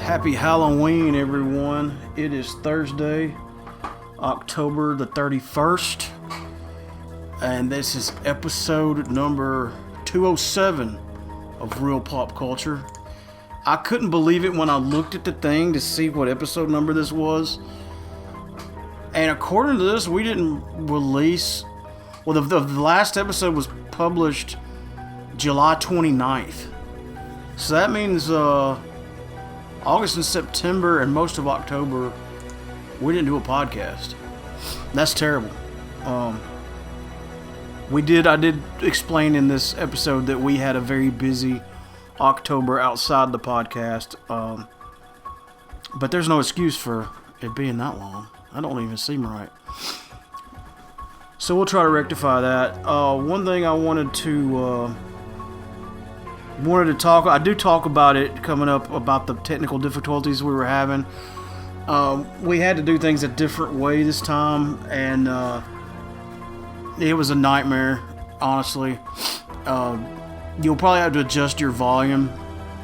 Happy Halloween, everyone. It is Thursday, October the 31st, and this is episode number 207 of Real Pop Culture. I couldn't believe it when I looked at the thing to see what episode number this was. And according to this, we didn't release. Well, the last episode was published July 29th. So that means August and September and most of October, we didn't do a podcast. That's terrible. I did explain in this episode that we had a very busy October outside the podcast. But there's no excuse for it being that long. That don't even seem right. So we'll try to rectify that. One thing I wanted to talk. I do talk about it coming up about the technical difficulties we were having. We had to do things a different way this time, and it was a nightmare. Honestly, you'll probably have to adjust your volume.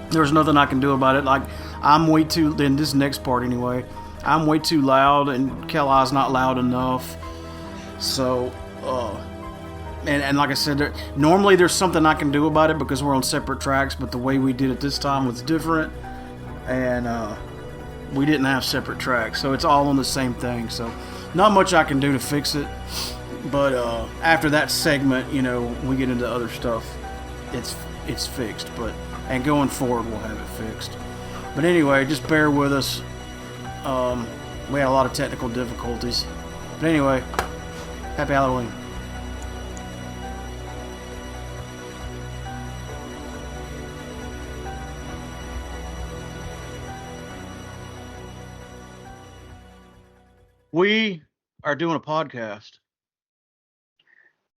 There's nothing I can do about it. Like, I'm way too. In this next part, anyway, I'm way too loud, and Kelly's not loud enough. So. And like I said, normally there's something I can do about it because we're on separate tracks, but the way we did it this time was different, and we didn't have separate tracks, so it's all on the same thing. So not much I can do to fix it, but after that segment, we get into other stuff. It's fixed, and going forward we'll have it fixed. But anyway, just bear with us. We had a lot of technical difficulties, but anyway, happy Halloween. We are doing a podcast.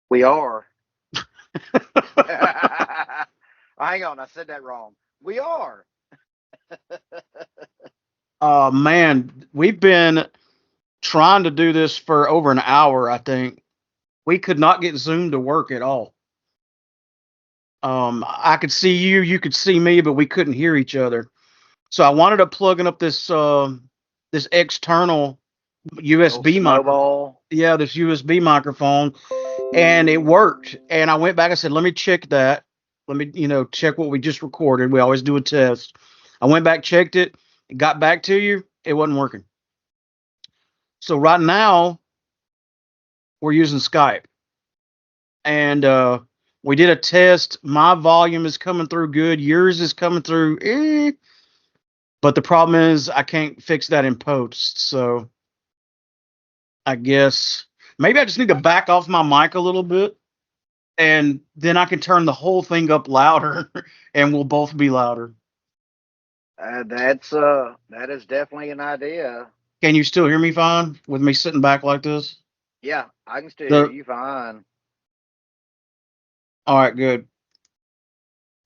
We are. Hang on, I said that wrong. We are. Man, we've been trying to do this for over an hour, I think. We could not get Zoom to work at all. I could see you, you could see me, but we couldn't hear each other. So I wanted to plug up this external USB microphone. Yeah, this USB microphone, and it worked. And I went back. I said, "Let me check that. Let me, check what we just recorded. We always do a test." I went back, checked it, got back to you. It wasn't working. So right now, we're using Skype, and we did a test. My volume is coming through good. Yours is coming through, but the problem is I can't fix that in post. So I guess maybe I just need to back off my mic a little bit, and then I can turn the whole thing up louder, and we'll both be louder. That is definitely an idea. Can you still hear me fine with me sitting back like this? Yeah, I can still hear you fine. All right, good.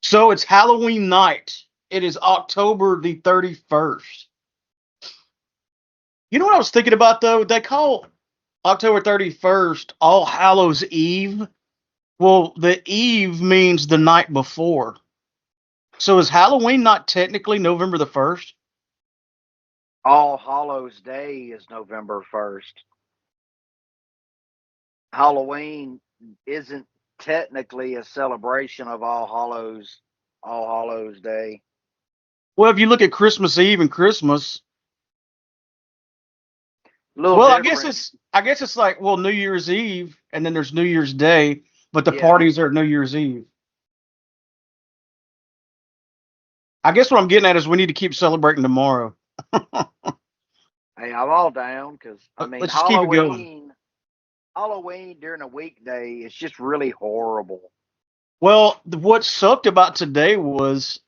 So it's Halloween night. It is October the 31st. You know what I was thinking about, though? They call October 31st All Hallows Eve. Well, the eve means the night before. So is Halloween not technically November the 1st? All Hallows Day is November 1st. Halloween isn't technically a celebration of All Hallows Day. Well, if you look at Christmas Eve and Christmas, I guess it's like, well, New Year's Eve, and then there's New Year's Day, but the parties are New Year's Eve. I guess what I'm getting at is we need to keep celebrating tomorrow. Hey, I'm all down because let's just keep it going. Halloween during a weekday is just really horrible. Well, what sucked about today was,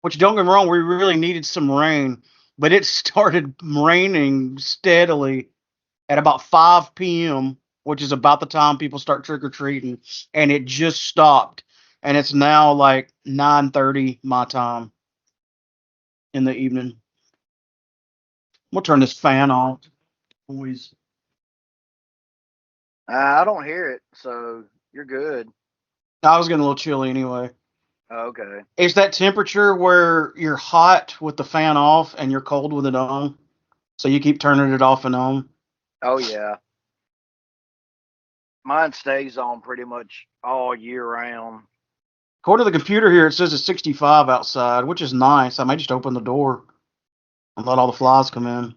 which don't get me wrong, we really needed some rain, but it started raining steadily at about 5 p.m., which is about the time people start trick-or-treating, and it just stopped. And it's now like 9:30 my time in the evening. We'll turn this fan off. Always. I don't hear it, so you're good. I was getting a little chilly anyway. Okay. It's that temperature where you're hot with the fan off and you're cold with it on. So you keep turning it off and on. Oh yeah. Mine stays on pretty much all year round. According to the computer here, it says it's 65 outside, which is nice. I may just open the door and let all the flies come in.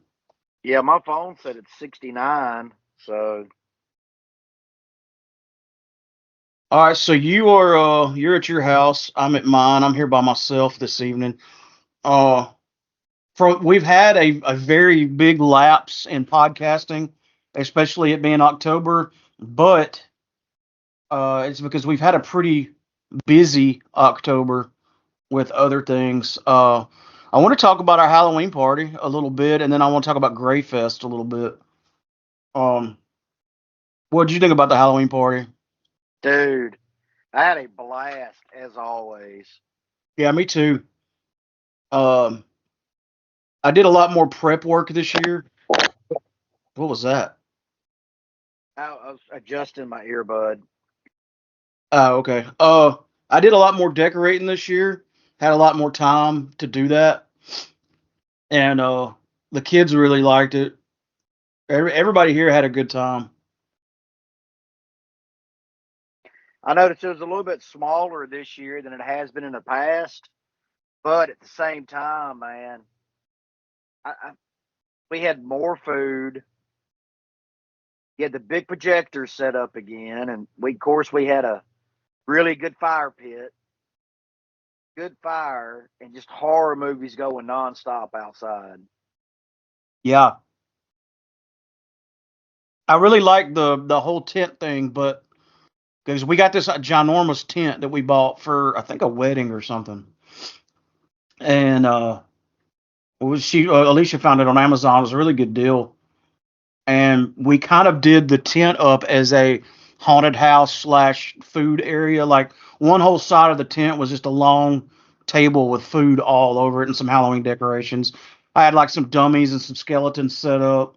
Yeah, my phone said it's 69. So All right, so you're at your house. I'm at mine. I'm here by myself this evening. Uh, we've had a very big lapse in podcasting, especially it being October, but it's because we've had a pretty busy October with other things. I want to talk about our Halloween party a little bit, and then I want to talk about Grayfest a little bit. Um, what did you think about the Halloween party? dude, I had a blast as always. Yeah, me too. Um, I did a lot more prep work this year. What was that? I was adjusting my earbud. Oh, okay. I did a lot more decorating this year. Had a lot more time to do that, and the kids really liked it. Everybody here had a good time. I noticed it was a little bit smaller this year than it has been in the past, but at the same time, man, we had more food. You had the big projector set up again, and of course, we had a really good fire pit, good fire, and just horror movies going nonstop outside. Yeah, I really liked the whole tent thing, but because we got this ginormous tent that we bought for I think a wedding or something, and Alicia found it on Amazon. It was a really good deal, and we kind of did the tent up as a haunted house slash food area. Like one whole side of the tent was just a long table with food all over it and some Halloween decorations. I had like some dummies and some skeletons set up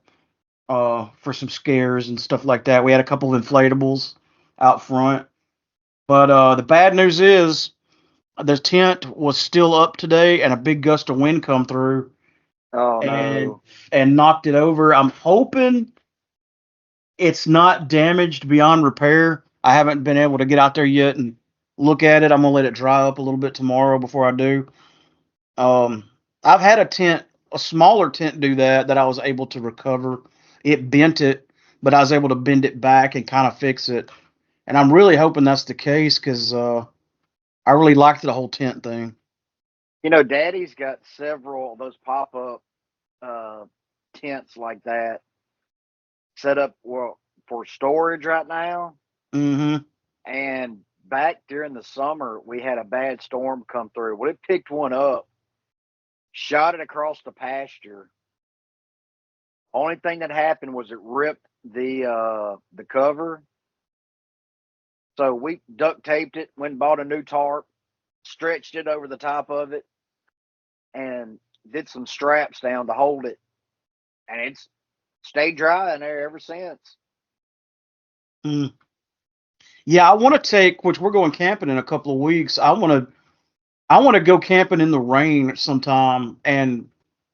for some scares and stuff like that. We had a couple of inflatables out front. But the bad news is the tent was still up today, and a big gust of wind come through Oh and no. knocked it over. I'm hoping it's not damaged beyond repair. I haven't been able to get out there yet and look at it. I'm gonna let it dry up a little bit tomorrow before I do. Um, I've had a smaller tent do that I was able to recover. It bent it, but I was able to bend it back and kind of fix it. And I'm really hoping that's the case because I really liked the whole tent thing. Daddy's got several of those pop up uh, tents like that set up for storage right now. Mm-hmm. And back during the summer, we had a bad storm come through. Well, it picked one up, shot it across the pasture. Only thing that happened was it ripped the cover. So we duct taped it, went and bought a new tarp, stretched it over the top of it, and did some straps down to hold it. And it's stayed dry in there ever since. Mm. Yeah, I want to take, which we're going camping in a couple of weeks. I want to go camping in the rain sometime and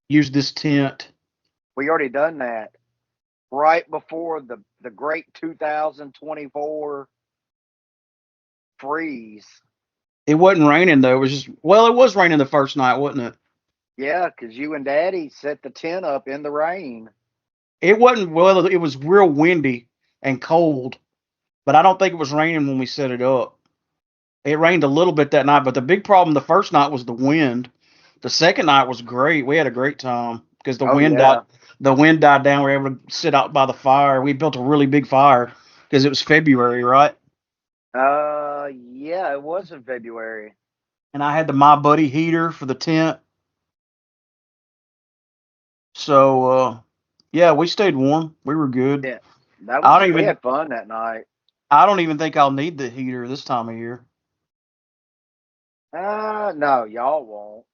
use this tent. We already done that right before the great 2024 freeze. It wasn't raining though. It was just well, it was raining the first night, wasn't it? Yeah, because you and Daddy set the tent up in the rain. It wasn't well. It was real windy and cold, but I don't think it was raining when we set it up. It rained a little bit that night, but the big problem the first night was the wind. The second night was great. We had a great time because Oh yeah. the wind died down. We were able to sit out by the fire. We built a really big fire because it was February, right? Yeah, it was in February. And I had the My Buddy heater for the tent. So yeah, we stayed warm. We were good. Yeah, that I was don't we even had fun that night. I don't even think I'll need the heater this time of year. No, y'all won't.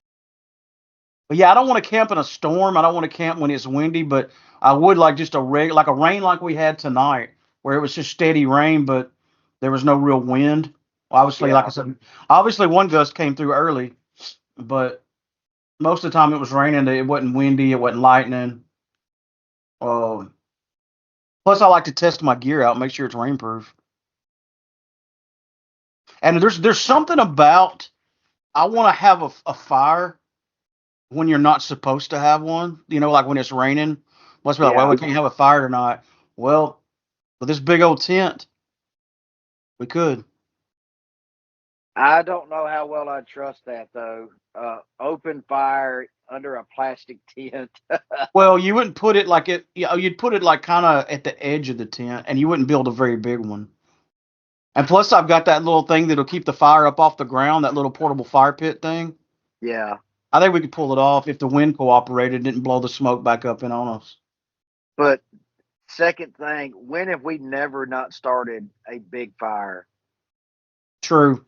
But yeah, I don't want to camp in a storm. I don't want to camp when it's windy, but I would like just like a rain like we had tonight, where it was just steady rain, but there was no real wind. Obviously, like I Yeah. said, obviously one gust came through early, but most of the time it was raining. It wasn't windy. It wasn't lightning. Um, Plus, I like to test my gear out, make sure it's rainproof. And there's something about I want to have a fire when you're not supposed to have one. You know, like when it's raining. Let's be like, well, Yeah. we can't have a fire tonight. Well, with this big old tent, we could. I don't know how well I trust that though. Open fire under a plastic tent. Well, you wouldn't put it like it. You know, you'd put it like kind of at the edge of the tent, and you wouldn't build a very big one. And plus, I've got that little thing that'll keep the fire up off the ground, that little portable fire pit thing. Yeah. I think we could pull it off if the wind cooperated, didn't blow the smoke back up and on us. But second thing, when have we never not started a big fire? True,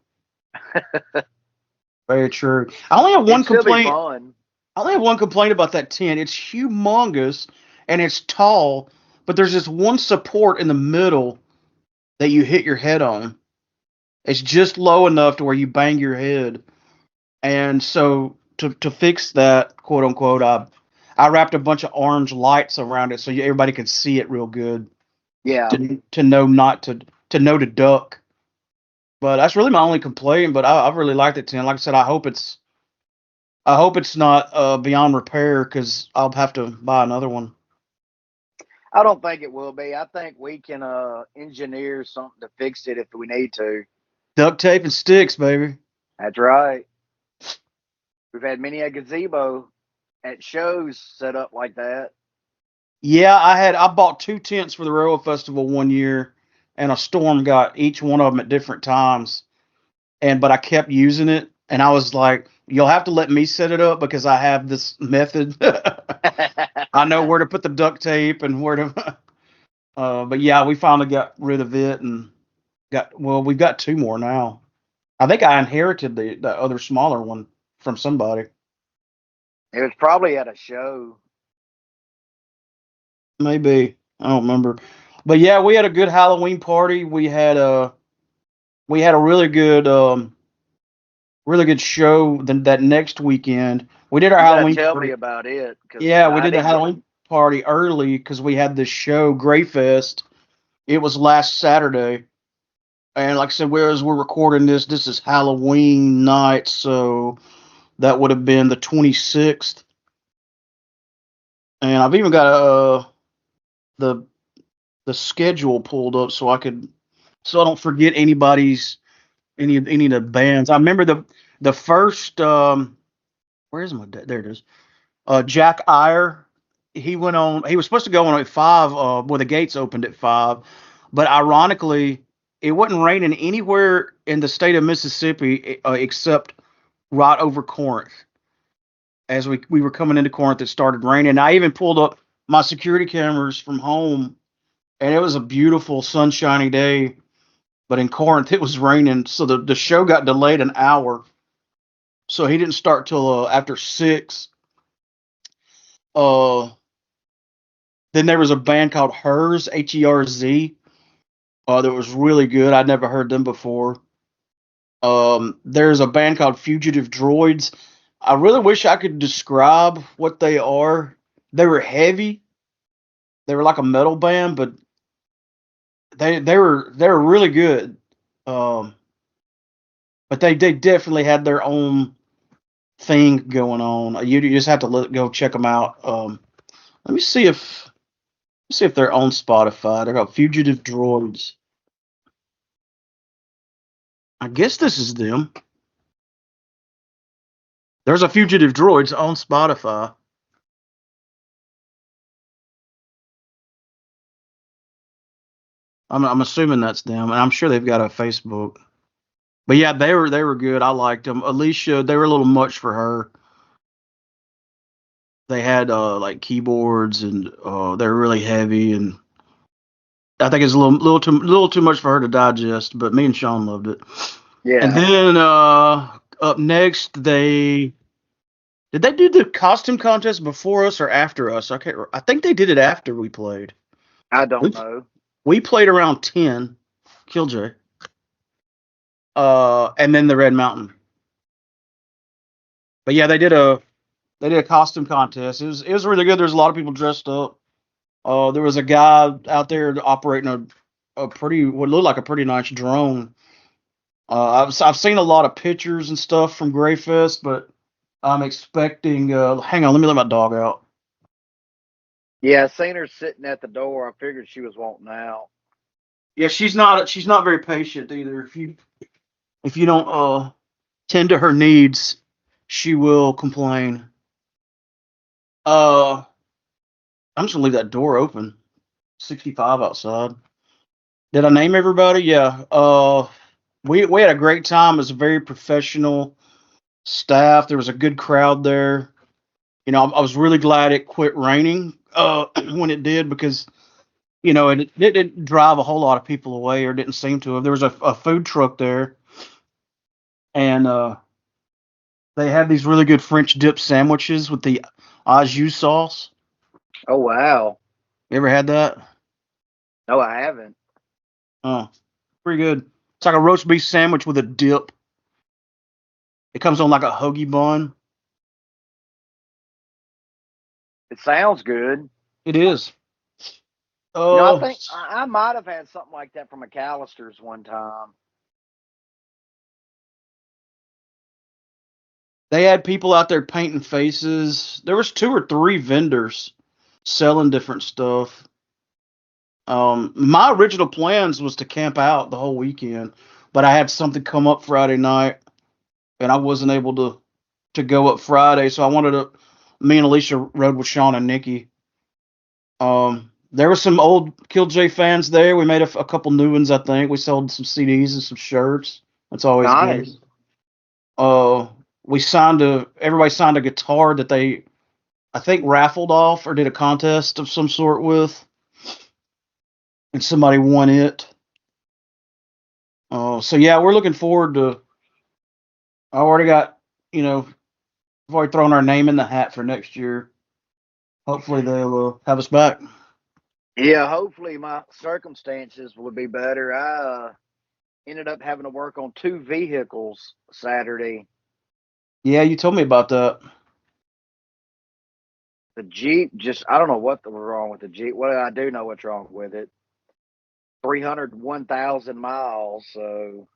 very true. I only have one It'd still be complaint. fun. I only have one complaint about that tent. It's humongous and it's tall, but there's this one support in the middle that you hit your head on. It's just low enough to where you bang your head. And so to fix that, quote unquote, I wrapped a bunch of orange lights around it so everybody could see it real good Yeah. to know not to know to duck. But that's really my only complaint. But I really liked it, tent. Like I said, I hope it's not beyond repair because I'll have to buy another one. I don't think it will be. I think we can engineer something to fix it if we need to. Duct tape and sticks, baby. That's right. We've had many a gazebo at shows set up like that. Yeah, I bought two tents for the Railroad Festival one year, and a storm got each one of them at different times. But I kept using it, and I was like, "You'll have to let me set it up because I have this method. I know where to put the duct tape and where to." But yeah, we finally got rid of it and we've got two more now. I think I inherited the other smaller one from somebody. It was probably at a show. Maybe I don't remember, but yeah, we had a good Halloween party. We had a really good show that next weekend. We did our You gotta Halloween tell me party. about it because Yeah, we I did the didn't. Halloween party early because we had this show, Grayfest. It was last Saturday, and like I said, as we're recording this is Halloween night, so that would have been the 26th. And I've even got the the schedule pulled up so I don't forget any of the bands. I remember the first where's my there it is. Jack Iyer, he went on. He was supposed to go on at 5. Well, the gates opened at 5, but ironically, it wasn't raining anywhere in the state of Mississippi except right over Corinth. As we were coming into Corinth, it started raining. I even pulled up my security cameras from home, and it was a beautiful sunshiny day. But in Corinth, it was raining, so the show got delayed an hour. So he didn't start till after 6. Uh, then there was a band called Hers, Herz. That was really good. I'd never heard them before. There's a band called Fugitive Droids. I really wish I could describe what they are. They were heavy. They were like a metal band, but they were really good. Um, but they definitely had their own thing going on. You just have to go check them out. Let me see if they're on Spotify. They're called Fugitive Droids. I guess this is them. There's a Fugitive Droids on Spotify. I'm assuming that's them, and I'm sure they've got a Facebook. But yeah, they were good. I liked them. Alicia, they were a little much for her. They had like keyboards and they were really heavy, and I think it's a little too much for her to digest. But me and Sean loved it. And Yeah. then up next, did they do the costume contest before us or after us? I can't. I think they did it after we played. I don't We know. we played around 10. Killjoy. and then the Red Mountain. But yeah, they did a costume contest. It was really good. There's a lot of people dressed up. There was a guy out there operating a pretty what looked like a pretty nice drone. I've seen a lot of pictures and stuff from Grayfest, but I'm expecting. Hang on, let me let my dog out. Yeah, I seen her sitting at the door. I figured she was wanting out. Yeah, she's not very patient either. If you don't tend to her needs, she will complain. Uh, I'm just gonna leave that door open. 65 outside. Did I name everybody? Yeah. We had a great time. It was a very professional staff. There was a good crowd there. I was really glad it quit raining when it did because it didn't drive a whole lot of people away or didn't seem to have. There was a food truck there, and they had these really good French dip sandwiches with the au jus sauce. Oh wow. You ever had that? No, I haven't. Oh, pretty good. It's like a roast beef sandwich with a dip. It comes on like a hoagie bun. It sounds good. It is. I Oh, think I might have had something like that from McAllister's one time. they had people out there painting faces. There was two or three vendors selling different stuff. My original plans was to camp out the whole weekend, but I had something come up Friday night, and I wasn't able to go up Friday, so I wanted to. Me and Alicia rode with Sean and Nikki. There were some old Kill J fans there. We made a couple new ones, I think. We sold some CDs and some shirts. That's always good. Nice. Uh, everybody signed a guitar that they, I think, raffled off or did a contest of some sort with, and somebody won it. So yeah, we're looking forward to. I already got, we've already thrown our name in the hat for next year. Hopefully they'll have us back. Yeah, hopefully my circumstances would be better. I ended up having to work on two vehicles Saturday. Yeah, you told me about that. The Jeep I don't know what was wrong with the Jeep. Well, I do know what's wrong with it. 301,000 miles. So,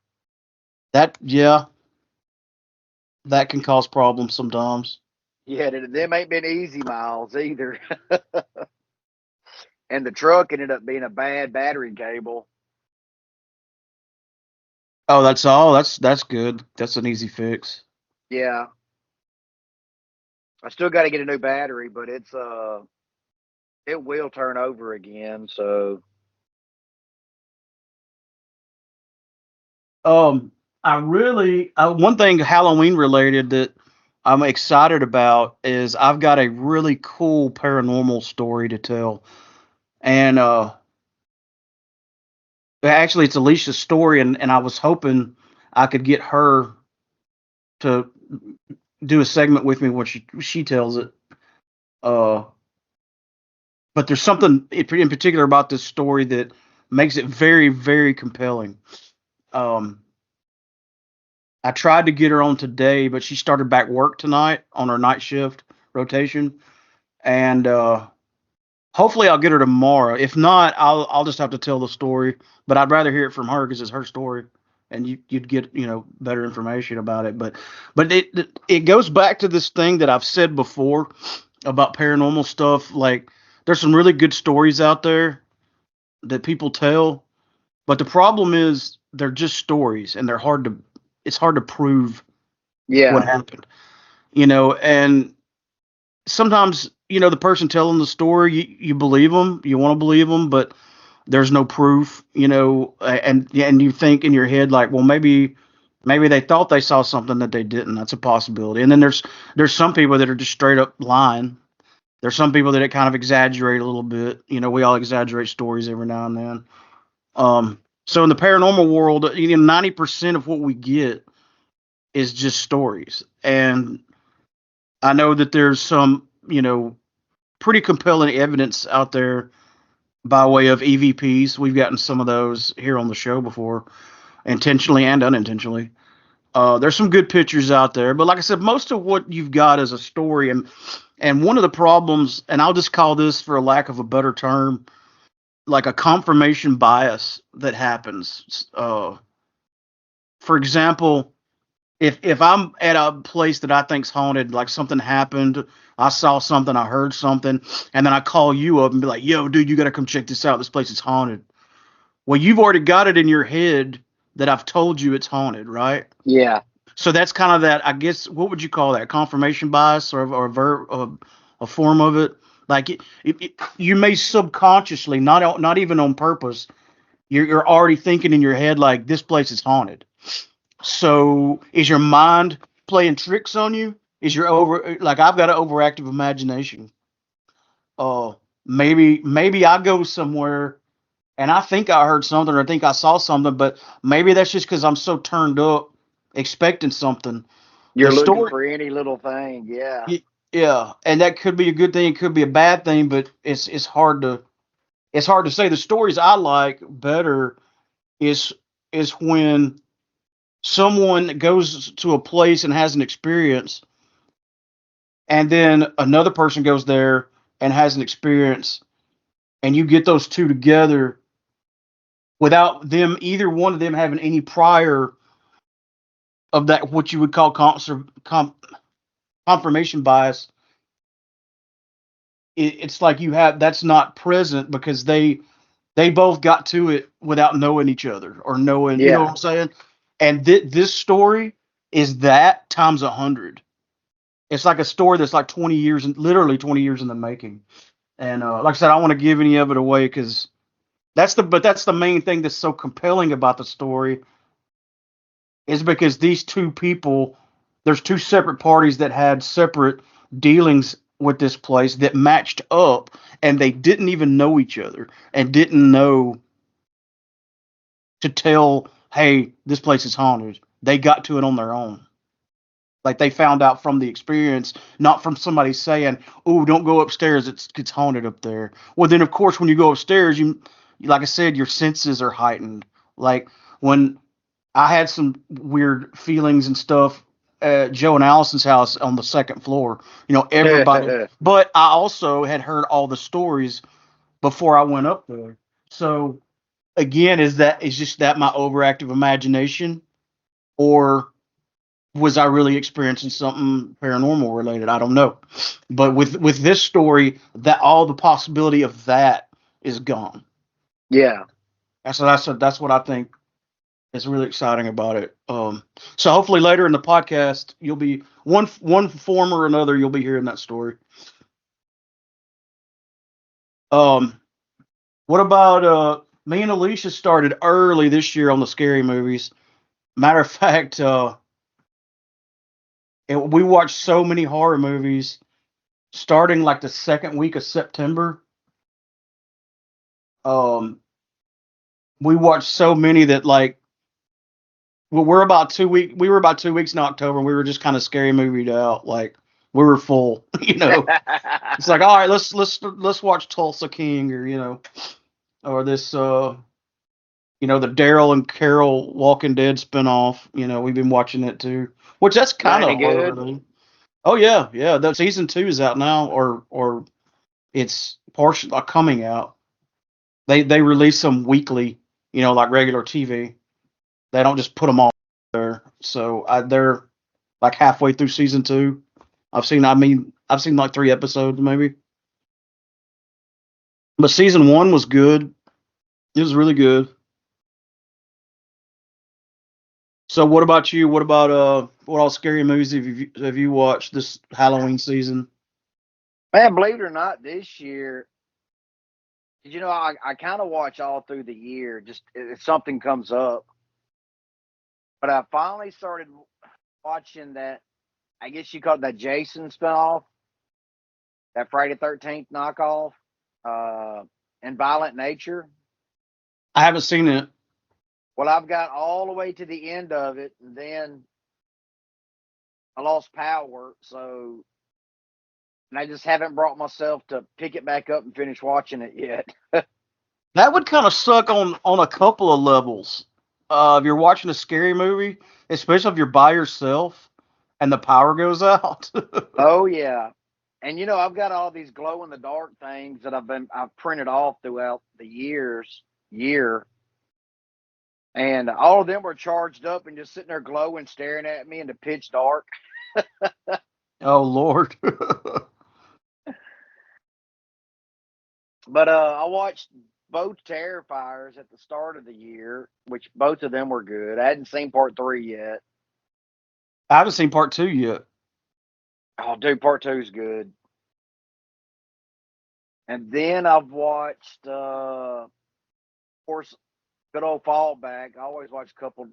Yeah, that can cause problems sometimes. yeah, them ain't been easy miles either. And the truck ended up being a bad battery cable. Oh, that's all. That's good. That's an easy fix. Yeah, I still got to get a new battery, but it will turn over again. So, Um, one thing Halloween related that I'm excited about is I've got a really cool paranormal story to tell, and actually it's Alicia's story, and I was hoping I could get her to do a segment with me when she tells it. Uh, but there's something in particular about this story that makes it very, very compelling. Um, I tried to get her on today, but she started back work tonight on her night shift rotation, and hopefully I'll get her tomorrow. If not, I'll just have to tell the story. But I'd rather hear it from her because it's her story, and you'd get better information about it. But it goes back to this thing that I've said before about paranormal stuff. Like there's some really good stories out there that people tell, but the problem is they're just stories, and it's hard to prove what yeah, happened. And sometimes the person telling the story, you believe them, you want to believe them, but there's no proof. And you think in your head like, well, maybe they thought they saw something that they didn't. That's a possibility. And then there's some people that are just straight up lying. There's some people that kind of exaggerate a little bit. We all exaggerate stories every now and then. So in the paranormal world, 90% of what we get is just stories. And I know that there's some, pretty compelling evidence out there by way of EVPs. We've gotten some of those here on the show before. intentionally and unintentionally. There's some good pictures out there, but like I said, most of what you've got is a story, and one of the problems, and I'll just call this, for a lack of a better term, like a confirmation bias that happens. For example, if I'm at a place that I think's haunted, like something happened, I saw something, I heard something, and then I call you up and be like, "Yo, dude, you gotta come check this out. This place is haunted." Well, you've already got it in your head that I've told you it's haunted, right? Yeah. So that's kind of that. I guess what would you call that? Confirmation bias, or a form of it. Like you may subconsciously, not even on purpose, you're already thinking in your head like this place is haunted. So is your mind playing tricks on you? Is your over like I've got an overactive imagination? Uh, maybe I go somewhere and I think I heard something or I think I saw something, but maybe that's just because I'm so turned up expecting something. The You're looking story, for any little thing. Yeah. yeah, and that could be a good thing, it could be a bad thing, but it's hard to say. The stories I like better is when someone goes to a place and has an experience, and then another person goes there and has an experience, and you get those two together without them, either one of them having any prior of that, what you would call confirmation bias. It's like you have that's not present because they both got to it without knowing each other or knowing, you know what Yeah. I'm saying? And this story is that times 100. It's like a story that's like 20 years, literally 20 years in the making. And like I said, I don't want to give any of it away because that's the main thing that's so compelling about the story, is because these two people, there's two separate parties that had separate dealings with this place that matched up, and they didn't even know each other and didn't know to tell, hey, this place is haunted. They got to it on their own. Like they found out from the experience, not from somebody saying, "Oh, don't go upstairs. It's haunted up there." Well, then of course when you go upstairs, like I said, your senses are heightened. Like when I had some weird feelings and stuff at Joe and Allison's house on the second floor. Everybody, but I also had heard all the stories before I went up there. So again, is just that my overactive imagination, or was I really experiencing something paranormal related? I don't know. But with this story, that all the possibility of that is gone. Yeah. That's what I think is really exciting about it. So hopefully later in the podcast, you'll be one form or another, you'll be hearing that story. Um, what about me and Alicia started early this year on the scary movies. Matter of fact, we watched so many horror movies starting like the second week of September. Um, we watched so many that like well, we were about 2 weeks in October, and we were just kind of scary movied out. Like we were full, you know. It's like, all right, let's watch Tulsa King, or or this the Daryl and Carol Walking Dead spinoff. We've been watching it too, which that's Is that kind any of horror good? related. Oh yeah, yeah. The season 2 is out now, or it's partially coming out. They release them weekly, like regular TV. They don't just put them all there. So they're like halfway through season 2. I've seen like 3 episodes maybe. But season 1 was good. It was really good. So what about you? What about what all scary movies have you watched this Halloween season? Man, believe it or not, this year, I kind of watch all through the year, just if something comes up. But I finally started watching that, I guess you call it that Jason spinoff, that Friday 13th knockoff, uh, and Violent Nature. I haven't seen it. Well, I've got all the way to the end of it, and then I lost power, so and I just haven't brought myself to pick it back up and finish watching it yet. That would kind of suck on a couple of levels. if you're watching a scary movie, especially if you're by yourself and the power goes out. Oh yeah. And I've got all these glow in the dark things that I've printed off throughout the year, and all of them were charged up and just sitting there glowing, staring at me in the pitch dark. Oh Lord. But I watched both Terrifiers at the start of the year, which both of them were good. I hadn't seen part three yet. I haven't seen part 2 yet. Oh, dude, part two's good. And then I've watched, of course, good old fallback. I always watch a couple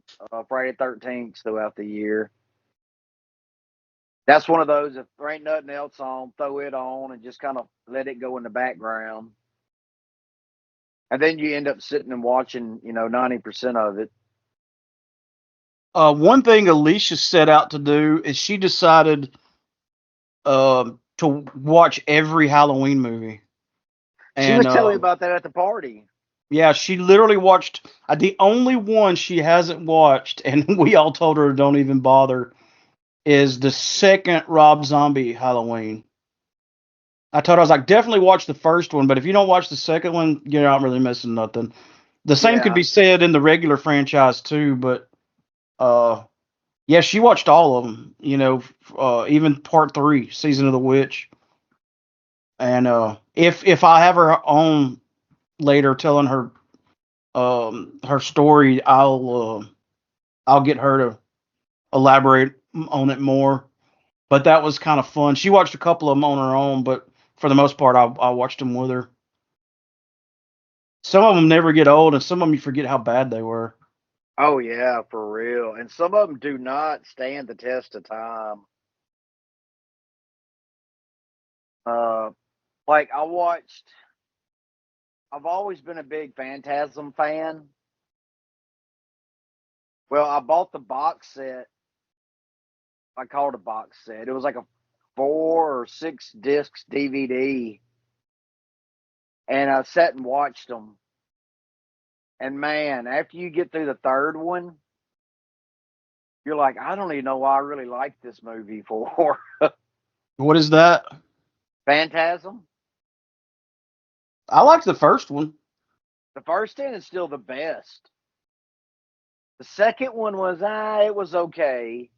Friday 13th throughout the year. That's one of those, if there ain't nothing else on, throw it on and just kind of let it go in the background. And then you end up sitting and watching, 90% of it. One thing Alicia set out to do is she decided to watch every Halloween movie. She And was telling me about that at the party. yeah, she literally watched the only one she hasn't watched, and we all told her don't even bother, is the second Rob Zombie Halloween. I told her, I was like, definitely watch the first one, but if you don't watch the second one, you're not really missing nothing. The same could Yeah. be said in the regular franchise too, but uh, yeah, she watched all of them. Even part 3, Season of the Witch. And if I have her on later telling her story, I'll get her to elaborate on it more. But that was kind of fun. She watched a couple of them on her own, but for the most part, I watched them with her. Some of them never get old, and some of them you forget how bad they were. Oh yeah, for real. And some of them do not stand the test of time. Uh, like I've always been a big Phantasm fan. Well, I bought the box set. I called it a box set. It was like a 4 or 6 discs DVD, and I sat and watched them. And man, after you get through the third one, you're like, I don't even know why I really like this movie for. What is that? Phantasm. I liked the first one. The first 10 is still the best. The second one was it was okay,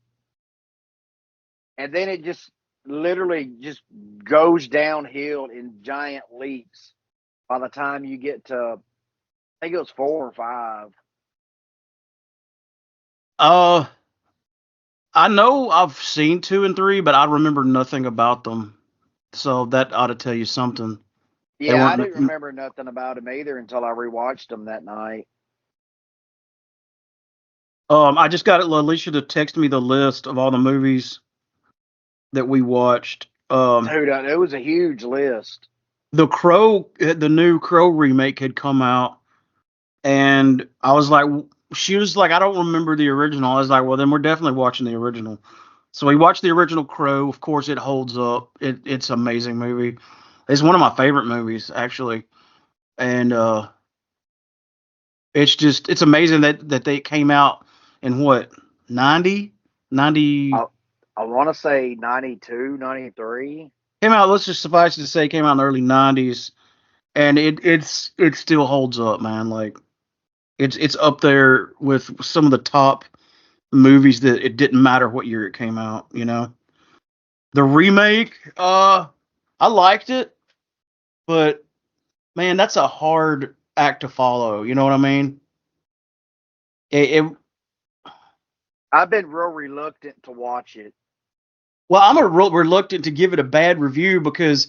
and then it just literally just goes downhill in giant leaps by the time you get to, I think it was 4 or 5. Uh, I know I've seen 2 and 3, but I remember nothing about them. So that ought to tell you something. They Yeah, I weren't. didn't remember nothing about them either until I rewatched them that night. I just got Alicia to text me the list of all the movies that we watched. Dude, it was a huge list. The new Crow remake had come out, and I was like, she was like, I don't remember the original. I was like, well, then we're definitely watching the original. So we watched the original Crow. Of course, it holds up. It's an amazing movie. It's one of my favorite movies, actually. And it's amazing that they came out in what, 90 90 I, I want to say 92, 93. came out. Let's just suffice it to say, came out in the early 90s, and it still holds up, man. Like it's up there with some of the top movies that it didn't matter what year it came out. The remake, I liked it, but man, that's a hard act to follow. You know what I mean? It I've been real reluctant to watch it. Well, I'm reluctant to give it a bad review because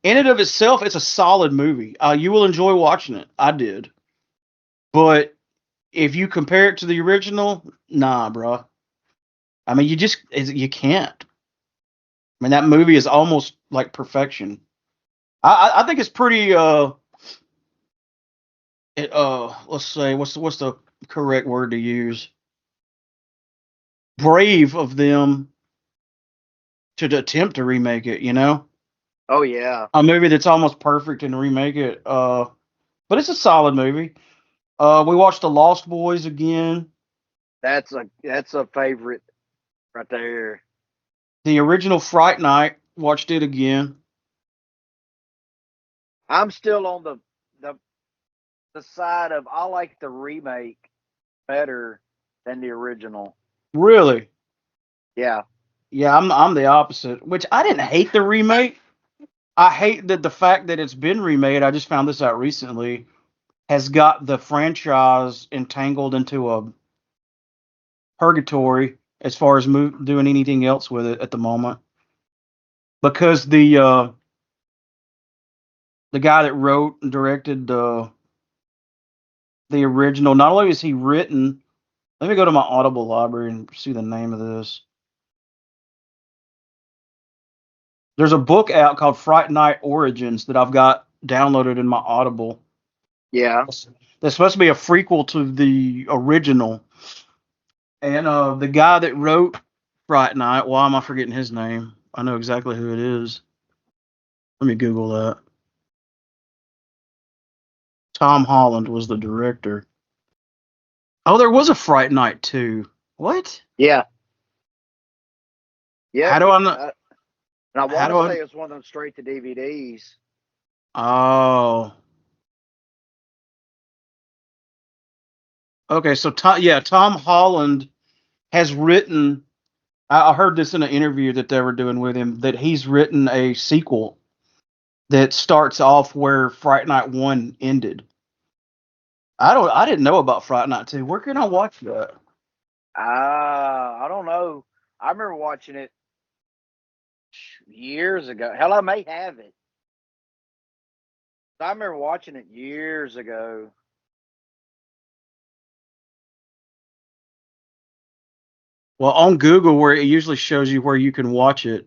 in and of itself, it's a solid movie. You will enjoy watching it. I did, but if you compare it to the original, nah, bro. I mean, you can't. I mean, that movie is almost like perfection. I think it's pretty. Let's say what's the correct word to use? Brave of them to attempt to remake it. Oh yeah. A movie that's almost perfect and remake it. But it's a solid movie. We watched The Lost Boys again. That's a favorite right there. The original Fright Night, watched it again. I'm still on the the side of I like the remake better than the original. Really? Yeah. Yeah, I'm the opposite. Which I didn't hate the remake. I hate that the fact that it's been remade. I just found this out recently. Has got the franchise entangled into a purgatory as far as doing anything else with it at the moment because the guy that wrote and directed the original, not only is he written, let me go to my Audible library and see the name of this. There's a book out called Fright Night Origins that I've got downloaded in my Audible. Yeah. That's supposed to be a prequel to the original. And the guy that wrote Fright Night, why am I forgetting his name? I know exactly who it is. Let me Google that. Tom Holland was the director. Oh, there was a Fright Night too. What? Yeah. How Yep. do I know? And I How want do to I? say it's one of them straight to DVDs. Oh, okay. So Tom Holland has written. I heard this in an interview that they were doing with him that he's written a sequel that starts off where Fright Night 1 ended. I didn't know about Fright Night 2. Where can I watch that? I don't know. I remember watching it years ago. Hell, I may have it. I remember watching it years ago. Well, on Google, where it usually shows you where you can watch it.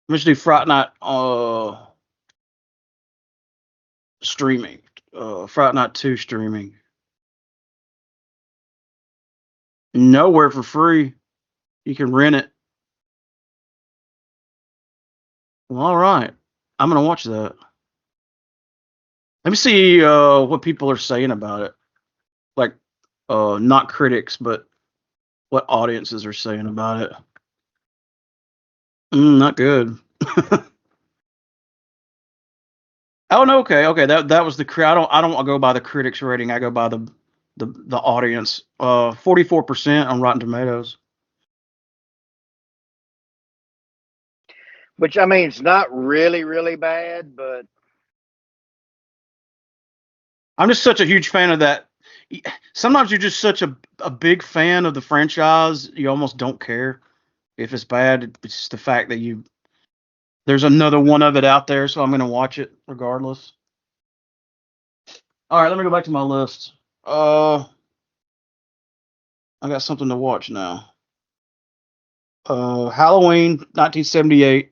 Let's do Fright Night streaming. Fright Night 2 streaming. Nowhere for free. You can rent it. Well, all right. I'm gonna watch that. Let me see what people are saying about it. Like, not critics, but what audiences are saying about it. Not good. Oh no, okay. That was the I don't go by the critics rating. I go by the audience. 44% on Rotten Tomatoes. Which I mean, it's not really, really bad, but I'm just such a huge fan of that. Sometimes you're just such a big fan of the franchise, you almost don't care if it's bad. It's just the fact that there's another one of it out there, so I'm gonna watch it regardless. All right, let me go back to my list. Uh, I got something to watch now. Halloween, 1978.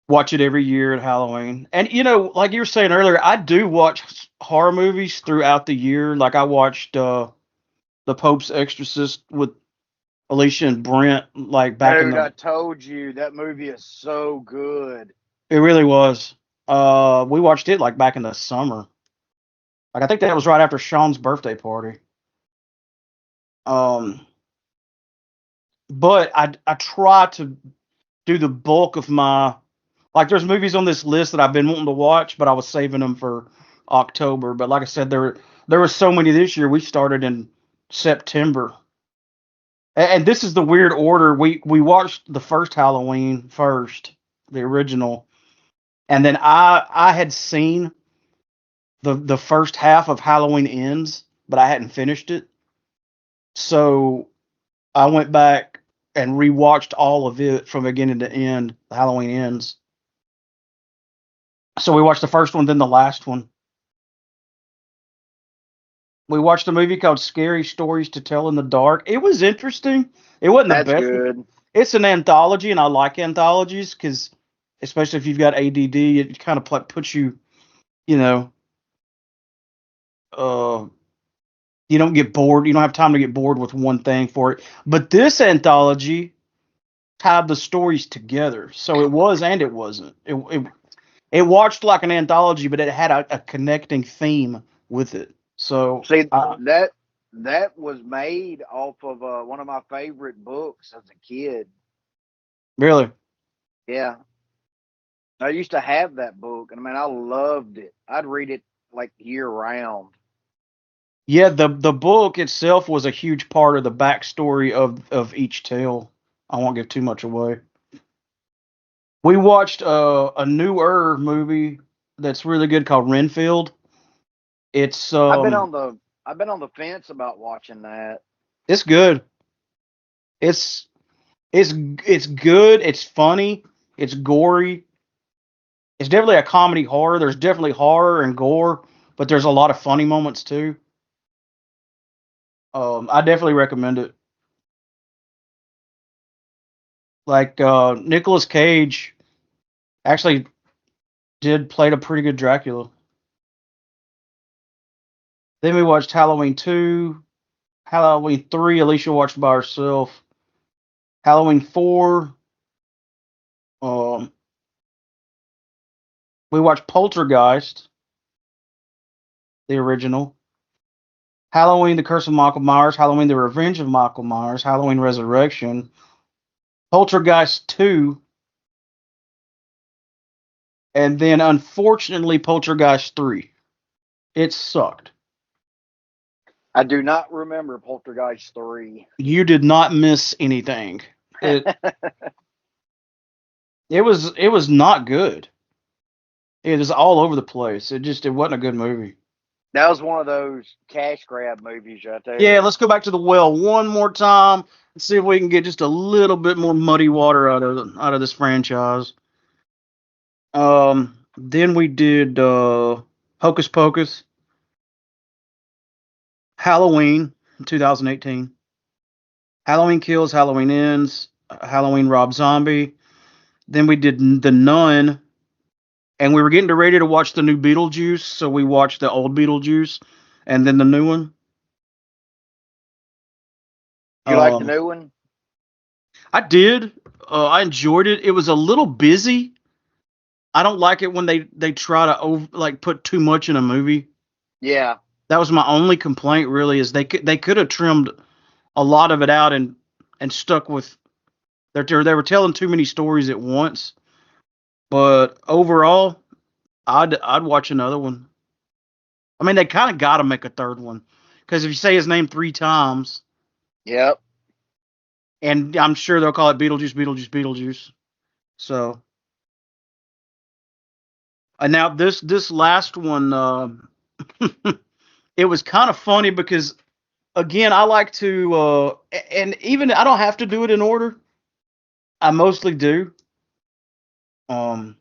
Watch it every year at Halloween. And like you were saying earlier, I do watch horror movies throughout the year. Like I watched The Pope's Exorcist with Alicia and Brent, like back in dude, the. I told you that movie is so good. It really was. We watched it like back in the summer. Like I think that was right after Sean's birthday party. Um, but I try to do the bulk of my, like there's movies on this list that I've been wanting to watch, but I was saving them for October. But like I said, there were so many this year. We started in September, and this is the weird order. We watched the first Halloween first, the original, and then I had seen the first half of Halloween Ends, but I hadn't finished it. So I went back and rewatched all of it from beginning to end. Halloween Ends. So we watched the first one, then the last one. We watched a movie called Scary Stories to Tell in the Dark. It was interesting. It wasn't the That's best. good. It's an anthology, and I like anthologies because, especially if you've got ADD, it kind of like puts you, you know, uh, you don't get bored. You don't have time to get bored with one thing for it. But this anthology tied the stories together, so it was and it wasn't. It watched like an anthology, but it had a connecting theme with it. So, See, that was made off of one of my favorite books as a kid. really, Yeah, I used to have that book, and I loved it. I'd read it like year round. yeah, the book itself was a huge part of the backstory of each tale. I won't give too much away. We watched a newer movie that's really good called Renfield. It's I've been on the I've been on the fence about watching that. it's good. It's it's good. It's funny. It's gory. It's definitely a comedy horror. There's definitely horror and gore, but there's a lot of funny moments too. I definitely recommend it. Like Nicolas Cage actually did played a pretty good Dracula. Then we watched Halloween 2, Halloween 3, Alicia watched by herself. Halloween 4, um, we watched Poltergeist, the original. Halloween, The Curse of Michael Myers, Halloween, The Revenge of Michael Myers, Halloween Resurrection, Poltergeist 2, and then unfortunately Poltergeist 3. It sucked. I do not remember Poltergeist 3. You did not miss anything. It it was not good. It was all over the place. It wasn't a good movie. That was one of those cash grab movies right Yeah, there. let's go back to the well one more time and see if we can get just a little bit more muddy water out of this franchise. Then we did Hocus Pocus, Halloween, 2018, Halloween Kills, Halloween Ends, Halloween Rob Zombie. Then we did The Nun, and we were getting ready to watch the new Beetlejuice, so we watched the old Beetlejuice and then the new one. You like the Um, new one? I did. I enjoyed it. It was a little busy. I don't like it when they try to put too much in a movie. Yeah. That was my only complaint. Really, is they could have trimmed a lot of it out and stuck with they were telling too many stories at once. But overall, I'd watch another one. I mean, they kind of got to make a third one because if you say his name 3 times, Yep. and I'm sure they'll call it Beetlejuice, Beetlejuice, Beetlejuice. So, and now this last one, it was kind of funny because again, I like to, and even I don't have to do it in order. I mostly do. Um,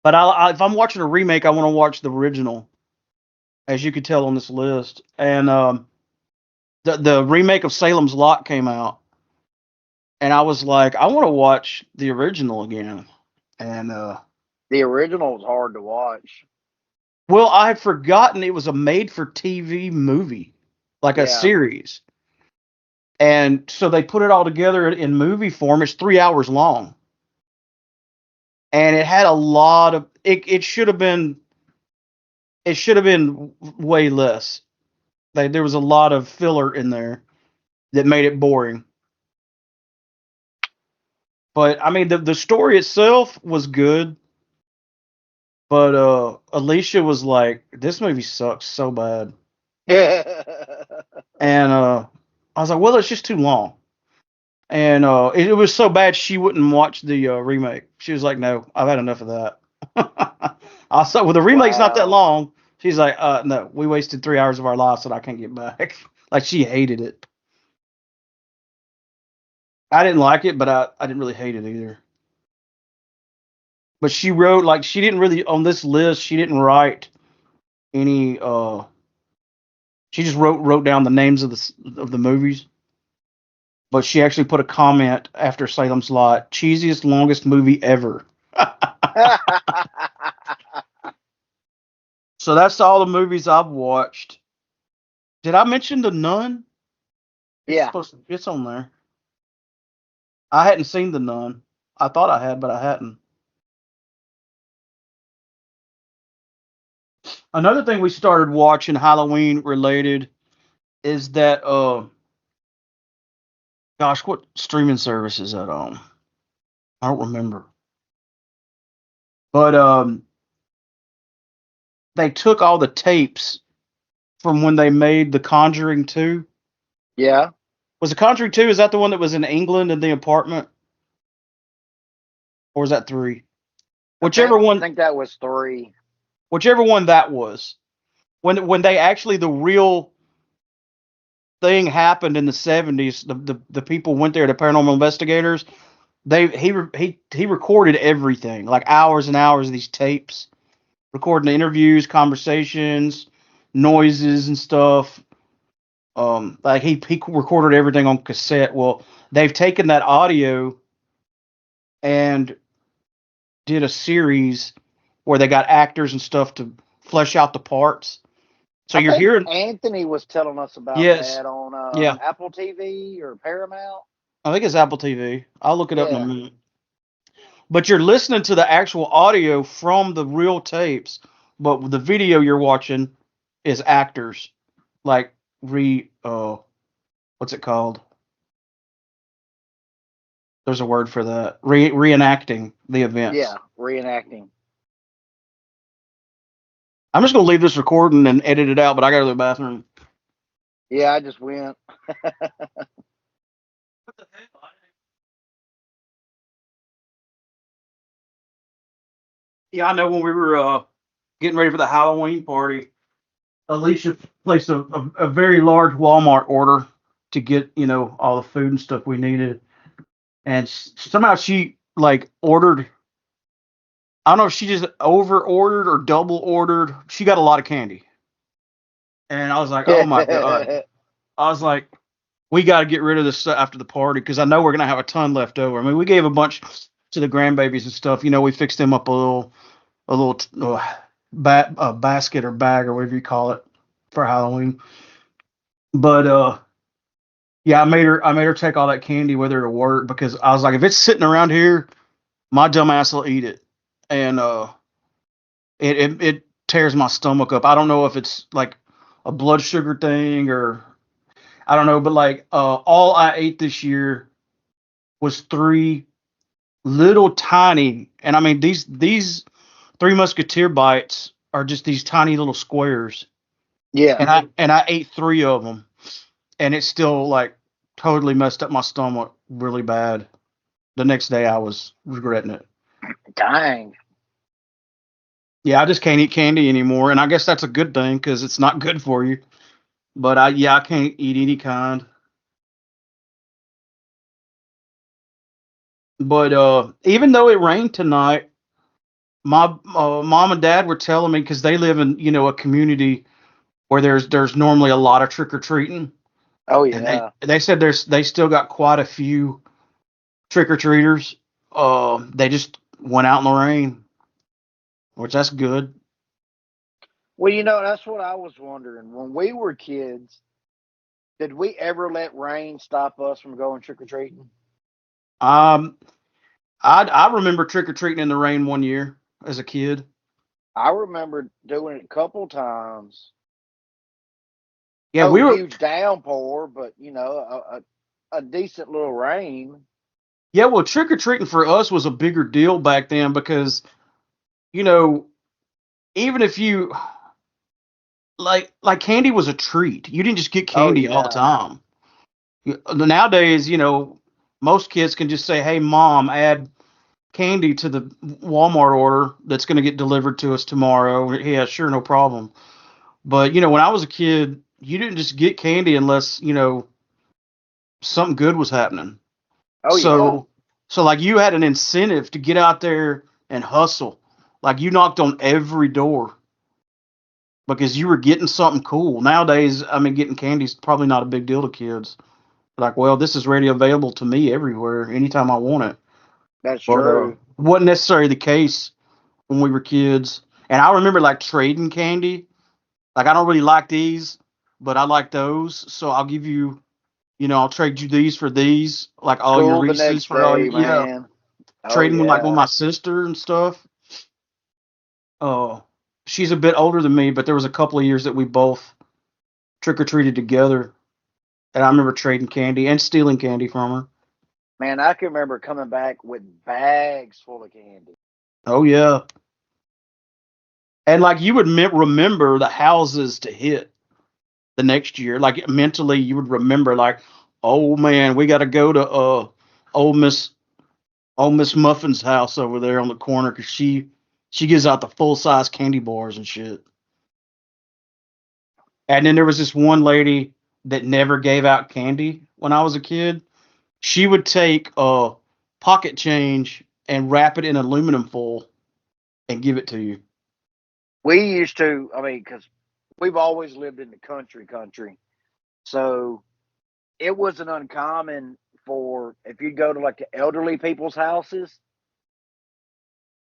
but if I'm watching a remake, I want to watch the original, as you could tell on this list. And the remake of Salem's Lot came out, and I was like, I want to watch the original again. And The original was hard to watch. well, I had forgotten it was a made-for-TV movie, like a Yeah. series. And so they put it all together in movie form. It's 3 hours long, and it had a lot of. It should have been. It should have been way less. There was a lot of filler in there that made it boring. But I mean, the story itself was good. But Alicia was like, "This movie sucks so bad," and I was like, "Well, it's just too long." And it was so bad she wouldn't watch the remake. She was like, "No, I've had enough of that." I was like, "Well, the remake's not that Wow. long." She's like, "No, we wasted 3 hours of our lives that I can't get back." Like she hated it. I didn't like it, but I didn't really hate it either. But she wrote like she didn't really on this list. She didn't write any. She just wrote down the names of the movies. But she actually put a comment after Salem's Lot, cheesiest, longest movie ever. So that's all the movies I've watched. Did I mention The Nun? Yeah. It's on there. I hadn't seen The Nun. I thought I had, but I hadn't. Another thing we started watching Halloween related is that gosh, what streaming service is that on? I don't remember. But they took all the tapes from when they made The Conjuring 2. Yeah, Was The Conjuring 2, is that the one that was in England in the apartment? Or was that 3? Whichever I one think that was three. whichever one that was. When they actually the real thing happened in the 70s, the people went there, the paranormal investigators, he recorded everything, like hours and hours of these tapes, recording the interviews, conversations, noises and stuff. Like he recorded everything on cassette. Well, they've taken that audio and did a series where they got actors and stuff to flesh out the parts. So I you're think hearing, Anthony was telling us about yes, that on yeah, Apple TV or Paramount. I think it's Apple TV. I'll look it up in a Yeah. minute. But you're listening to the actual audio from the real tapes, but the video you're watching is actors, like what's it called? There's a word for that. Reenacting the events. Yeah, reenacting. I'm just gonna leave this recording and edit it out, but I gotta go to the bathroom. Yeah, I just went. Yeah, I know when we were getting ready for the Halloween party, Alicia placed a very large Walmart order to get, all the food and stuff we needed. And somehow she like ordered, I don't know if she just over ordered or double ordered. She got a lot of candy. And I was like, oh my God. I was like, we got to get rid of this stuff after the party because I know we're going to have a ton left over. I mean, we gave a bunch to the grandbabies and stuff. We fixed them up a little basket or bag or whatever you call it for Halloween. But yeah, I made her take all that candy with her to work because I was like, if it's sitting around here, my dumb ass will eat it, and it tears my stomach up. I don't know if it's like a blood sugar thing or I don't know, but like all I ate this year was three little tiny, and I mean these Three Musketeer bites are just these tiny little squares, Yeah. and I ate three of them, and it still like totally messed up my stomach really bad. The next day I was regretting it. Dang. Yeah, I just can't eat candy anymore, and I guess that's a good thing because it's not good for you. But I can't eat any kind. But even though it rained tonight, my mom and dad were telling me because they live in a community where there's normally a lot of trick or treating, Oh and they yeah. they said they still got quite a few trick or treaters. They just went out in the rain, which that's good. Well, that's what I was wondering. When we were kids, did we ever let rain stop us from going trick or treating? Um, I remember trick or treating in the rain one year as a kid. I remember doing it a couple times. Yeah, No we were. huge downpour, but a decent little rain. Yeah, well, trick or treating for us was a bigger deal back then because you know even if you like candy was a treat. You didn't just get Oh candy all the yeah, time. Nowadays, most kids can just say, "Hey, mom, add candy to the Walmart order that's going to get delivered to us tomorrow." Yeah, sure, no problem. But when I was a kid, you didn't just get candy unless something good was happening. oh yeah. So like you had an incentive to get out there and hustle. Like you knocked on every door because you were getting something cool. Nowadays, I mean, getting candy is probably not a big deal to kids. Like, well, this is ready available to me everywhere, anytime I want it. That's But true. wasn't necessarily the case when we were kids. And I remember like trading candy. Like, I don't really like these, but I like those. So I'll give you, I'll trade you these for these, like all your School the Reese's next for all day, your, yeah, man. Oh trading with like with yeah. my sister and stuff. Oh. she's a bit older than me, but there was a couple of years that we both trick or treated together, and I remember trading candy and stealing candy from her. Man, I can remember coming back with bags full of candy. Oh yeah, and like you would remember the houses to hit the next year. Like mentally, you would remember like, oh man, we got to go to old Miss old Miss Muffin's house over there on the corner because she gives out the full size candy bars and shit. And then there was this one lady that never gave out candy when I was a kid. She would take pocket change and wrap it in aluminum foil and give it to you. We used to, I mean, because we've always lived in the country. So it wasn't uncommon for, if you go to like the elderly people's houses,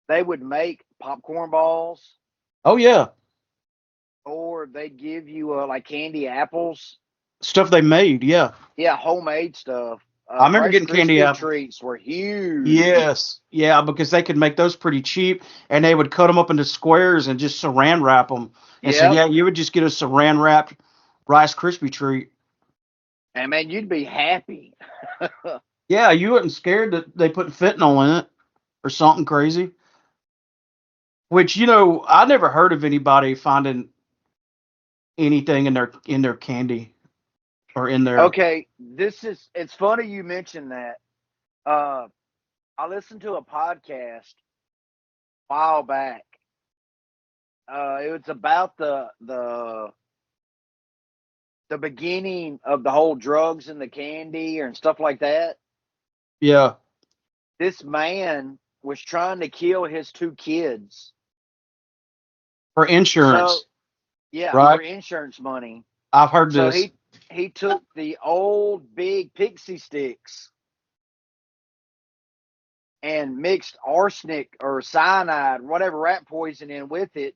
they would make popcorn balls Oh yeah, or they'd give you like candy apples. stuff they made. Yeah, Yeah, homemade stuff. I remember Rice getting candy Krispie apple. treats were huge. Yes, yeah, because they could make those pretty cheap, and they would cut them up into squares and just saran wrap them. And so Yep. yeah, you would just get a saran wrapped Rice Krispie treat. And man, you'd be happy. Yeah, you wasn't scared that they put fentanyl in it or something crazy. Which I never heard of anybody finding anything in their candy or in their. Okay, it's funny you mentioned that. Uh, I listened to a podcast a while back. It was about the beginning of the whole drugs and the candy and stuff like that. Yeah, This man was trying to kill his two kids. for So insurance, yeah, right? for insurance money. I've heard So this. he took the old big pixie sticks and mixed arsenic or cyanide, whatever rat poison in with it,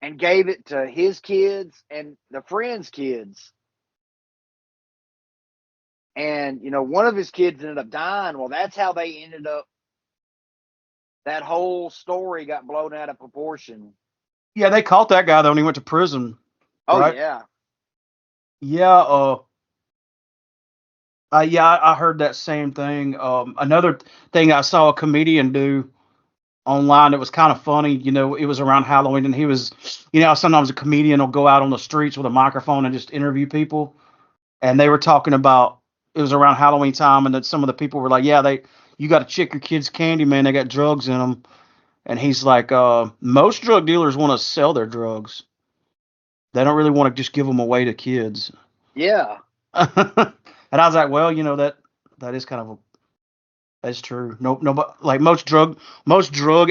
and gave it to his kids and the friends' kids. And one of his kids ended up dying. Well, that's how they ended up. That whole story got blown out of proportion. Yeah, they caught that guy though, and he went to prison, Oh right? yeah, Yeah, yeah, I heard that same thing. Another thing I saw a comedian do online that was kind of funny. It was around Halloween, and he was, sometimes a comedian will go out on the streets with a microphone and just interview people. And they were talking about it was around Halloween time, and that some of the people were like, "Yeah, you got to check your kids' candy, man. They got drugs in them." And he's like, "Most drug dealers want to sell their drugs. They don't really want to just give them away to kids." yeah. And I was like, "Well, that is kind of that's true. No, but like most drug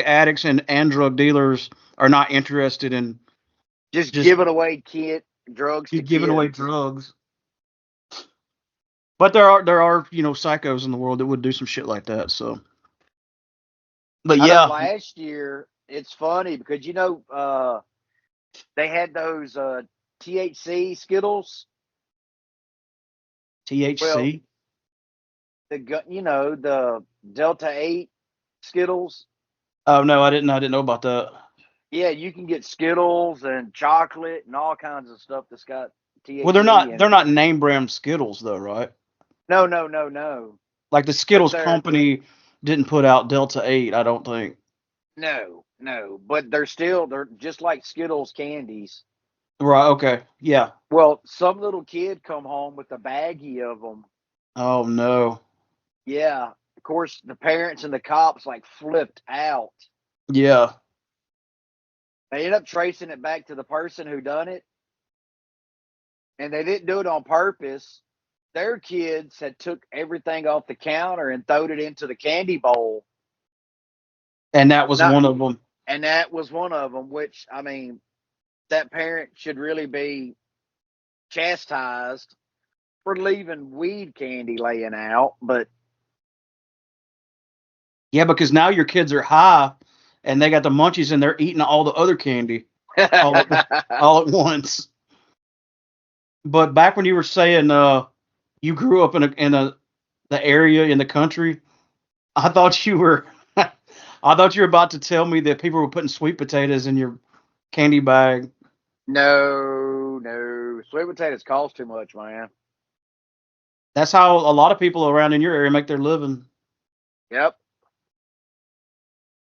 addicts and drug dealers are not interested in Just just giving away drugs to giving away kids. drugs." But there are psychos in the world that would do some shit like that. So, but I know yeah, last year it's funny because they had those THC Skittles. Well, THC. the Delta 8 Skittles. Oh no, I didn't know about that. Yeah, you can get Skittles and chocolate and all kinds of stuff that's got Well, THC in they're it. not name brand Skittles though, right? No, no, no, no. Like the But Skittles they're company didn't put out Delta 8, I don't think. no, no. But they're just like Skittles candies. Right, okay. Yeah. Well, some little kid come home with a baggie of them. Oh no. Yeah. Of course, the parents and the cops like flipped out. Yeah. They ended up tracing it back to the person who done it, and they didn't do it on purpose. Their kids had took everything off the counter and throwed it into the candy bowl. And that was Not, one of them. and that was one of them. Which I mean, that parent should really be chastised for leaving weed candy laying out. But Yeah, because now your kids are high and they got the munchies and they're eating all the other candy all at, all at once. But back when you were saying you grew up in the area in the country, I thought you were I thought you were about to tell me that people were putting sweet potatoes in your candy bag. No, no. Sweet potatoes cost too much, man. That's how a lot of people around in your area make their living. Yep.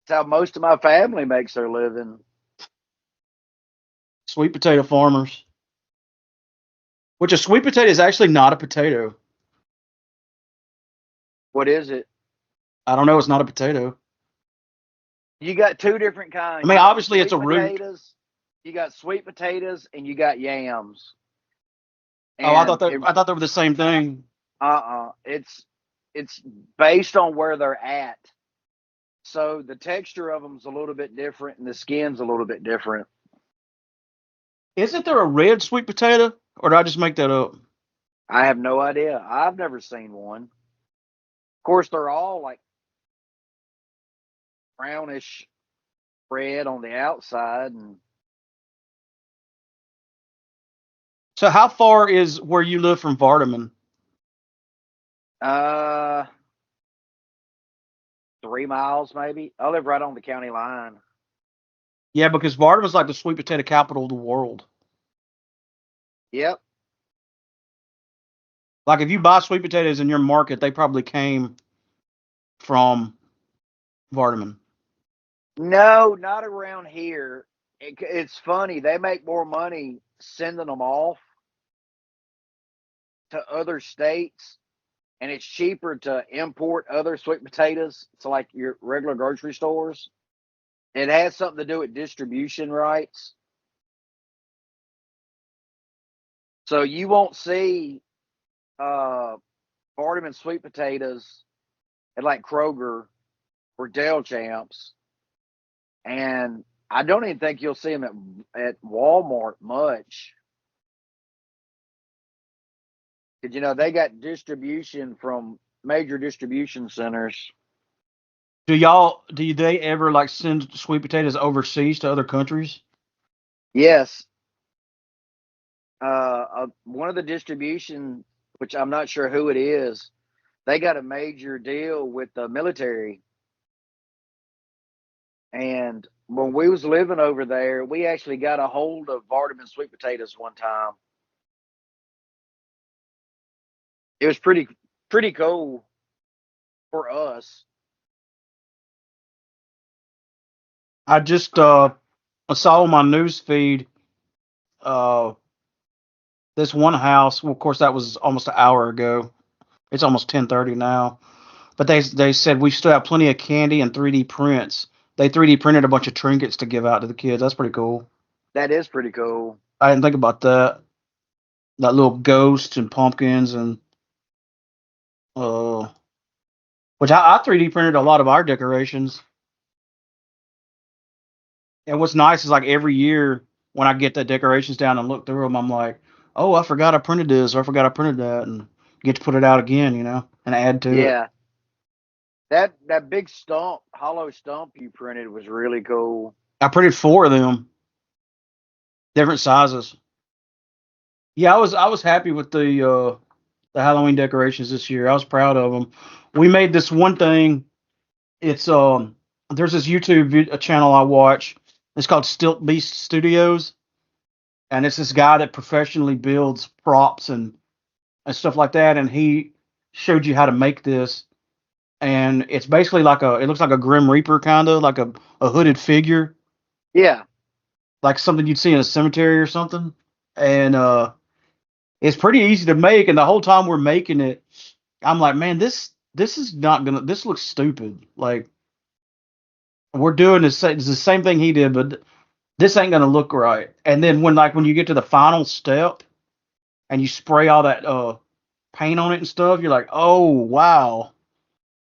That's how most of my family makes their living. Sweet potato farmers. Which a sweet potato is actually not a potato. What is it? I don't know. It's not a potato. You got two different I kinds. mean, You got obviously it's sweet a root. potatoes. You got sweet potatoes, and you got yams. Oh, And it, I thought they were the same thing. it's based on where they're at. So the texture of them's a little bit different, and the skin's a little bit different. Isn't there a red sweet potato, or did I just make that up? I have no idea. I've never seen one. Of course, they're all like brownish red on the outside, and So how far is where you live from Vardaman? uh, 3 miles maybe. I live right on the county line. Yeah, because Vardaman's like the sweet potato capital of the world. Yep. Like if you buy sweet potatoes in your market, they probably came from Vardaman. No, not around here. It's funny. They make more money sending them off to other states, and it's cheaper to import other sweet potatoes to like your regular grocery stores. It has something to do with distribution rights. So you won't see uh Vardaman sweet potatoes at like Kroger or Dale Champs, and I don't even think you'll see them at Walmart much. Because they got distribution from major distribution centers. Do they ever like send sweet potatoes overseas to other countries? Yes, one of the distribution, which I'm not sure who it is, they got a major deal with the military. And when we was living over there, we actually got a hold of Vardaman sweet potatoes one time. It was pretty cool for us. I just I saw on my news feed uh this one house. Well, of course, that was almost an hour ago. It's almost 10:30 now. But they said we still have plenty of candy and 3D prints. They 3D printed a bunch of trinkets to give out to the kids. That's pretty cool. That is pretty cool. I didn't think about that. That little ghosts and pumpkins and uh, which I 3D printed a lot of our decorations. And what's nice is like every year when I get the decorations down and look through them, I'm like, oh, I forgot I printed this or I forgot I printed that, and get to put it out again, and add to it. Yeah, that big stump, hollow stump you printed was really cool. I printed four of them, different sizes. Yeah, I was happy with the Halloween decorations this year. I was proud of them. We made this one thing. It's there's this YouTube channel I watch. It's called Stilt Beast Studios, and it's this guy that professionally builds props and stuff like that. And he showed you how to make this, and it's basically it looks like a Grim Reaper kind of like a hooded figure, Yeah. like something you'd see in a cemetery or something. And it's pretty easy to make. And the whole time we're making it, I'm like, man, this is not gonna. This looks stupid. Like we're doing it's the same thing he did, but this ain't gonna look right. And then when you get to the final step and you spray all that paint on it and stuff, you're like, oh wow,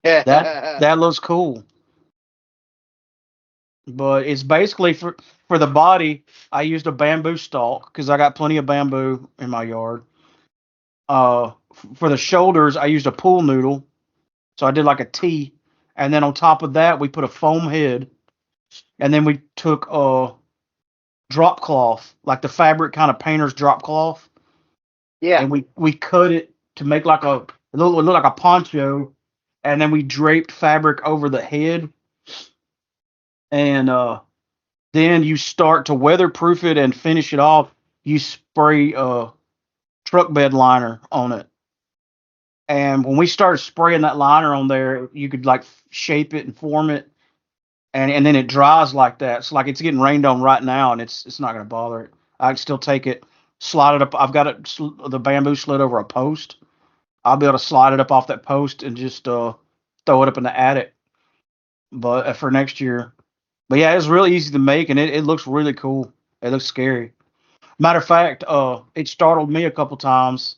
that looks cool. But it's basically for the body. I used a bamboo stalk because I got plenty of bamboo in my yard. For the shoulders, I used a pool noodle, so I did like a T, and then on top of that, we put a foam head, and then we took a drop cloth, like the fabric kind of painter's drop cloth, Yeah. and we cut it to make like it looked like a poncho, and then we draped fabric over the head, and then you start to weatherproof it and finish it off. You spray truck bed liner on it. And when we started spraying that liner on there, you could like shape it and form it, and then it dries like that. It's like it's getting rained on right now, and it's not gonna bother it. I can still take it, slide it up. I've got it the bamboo slid over a post. I'll be able to slide it up off that post and just throw it up in the attic. But for next year, but yeah, it's really easy to make, and it looks really cool. It looks scary. Matter of fact, it startled me a couple times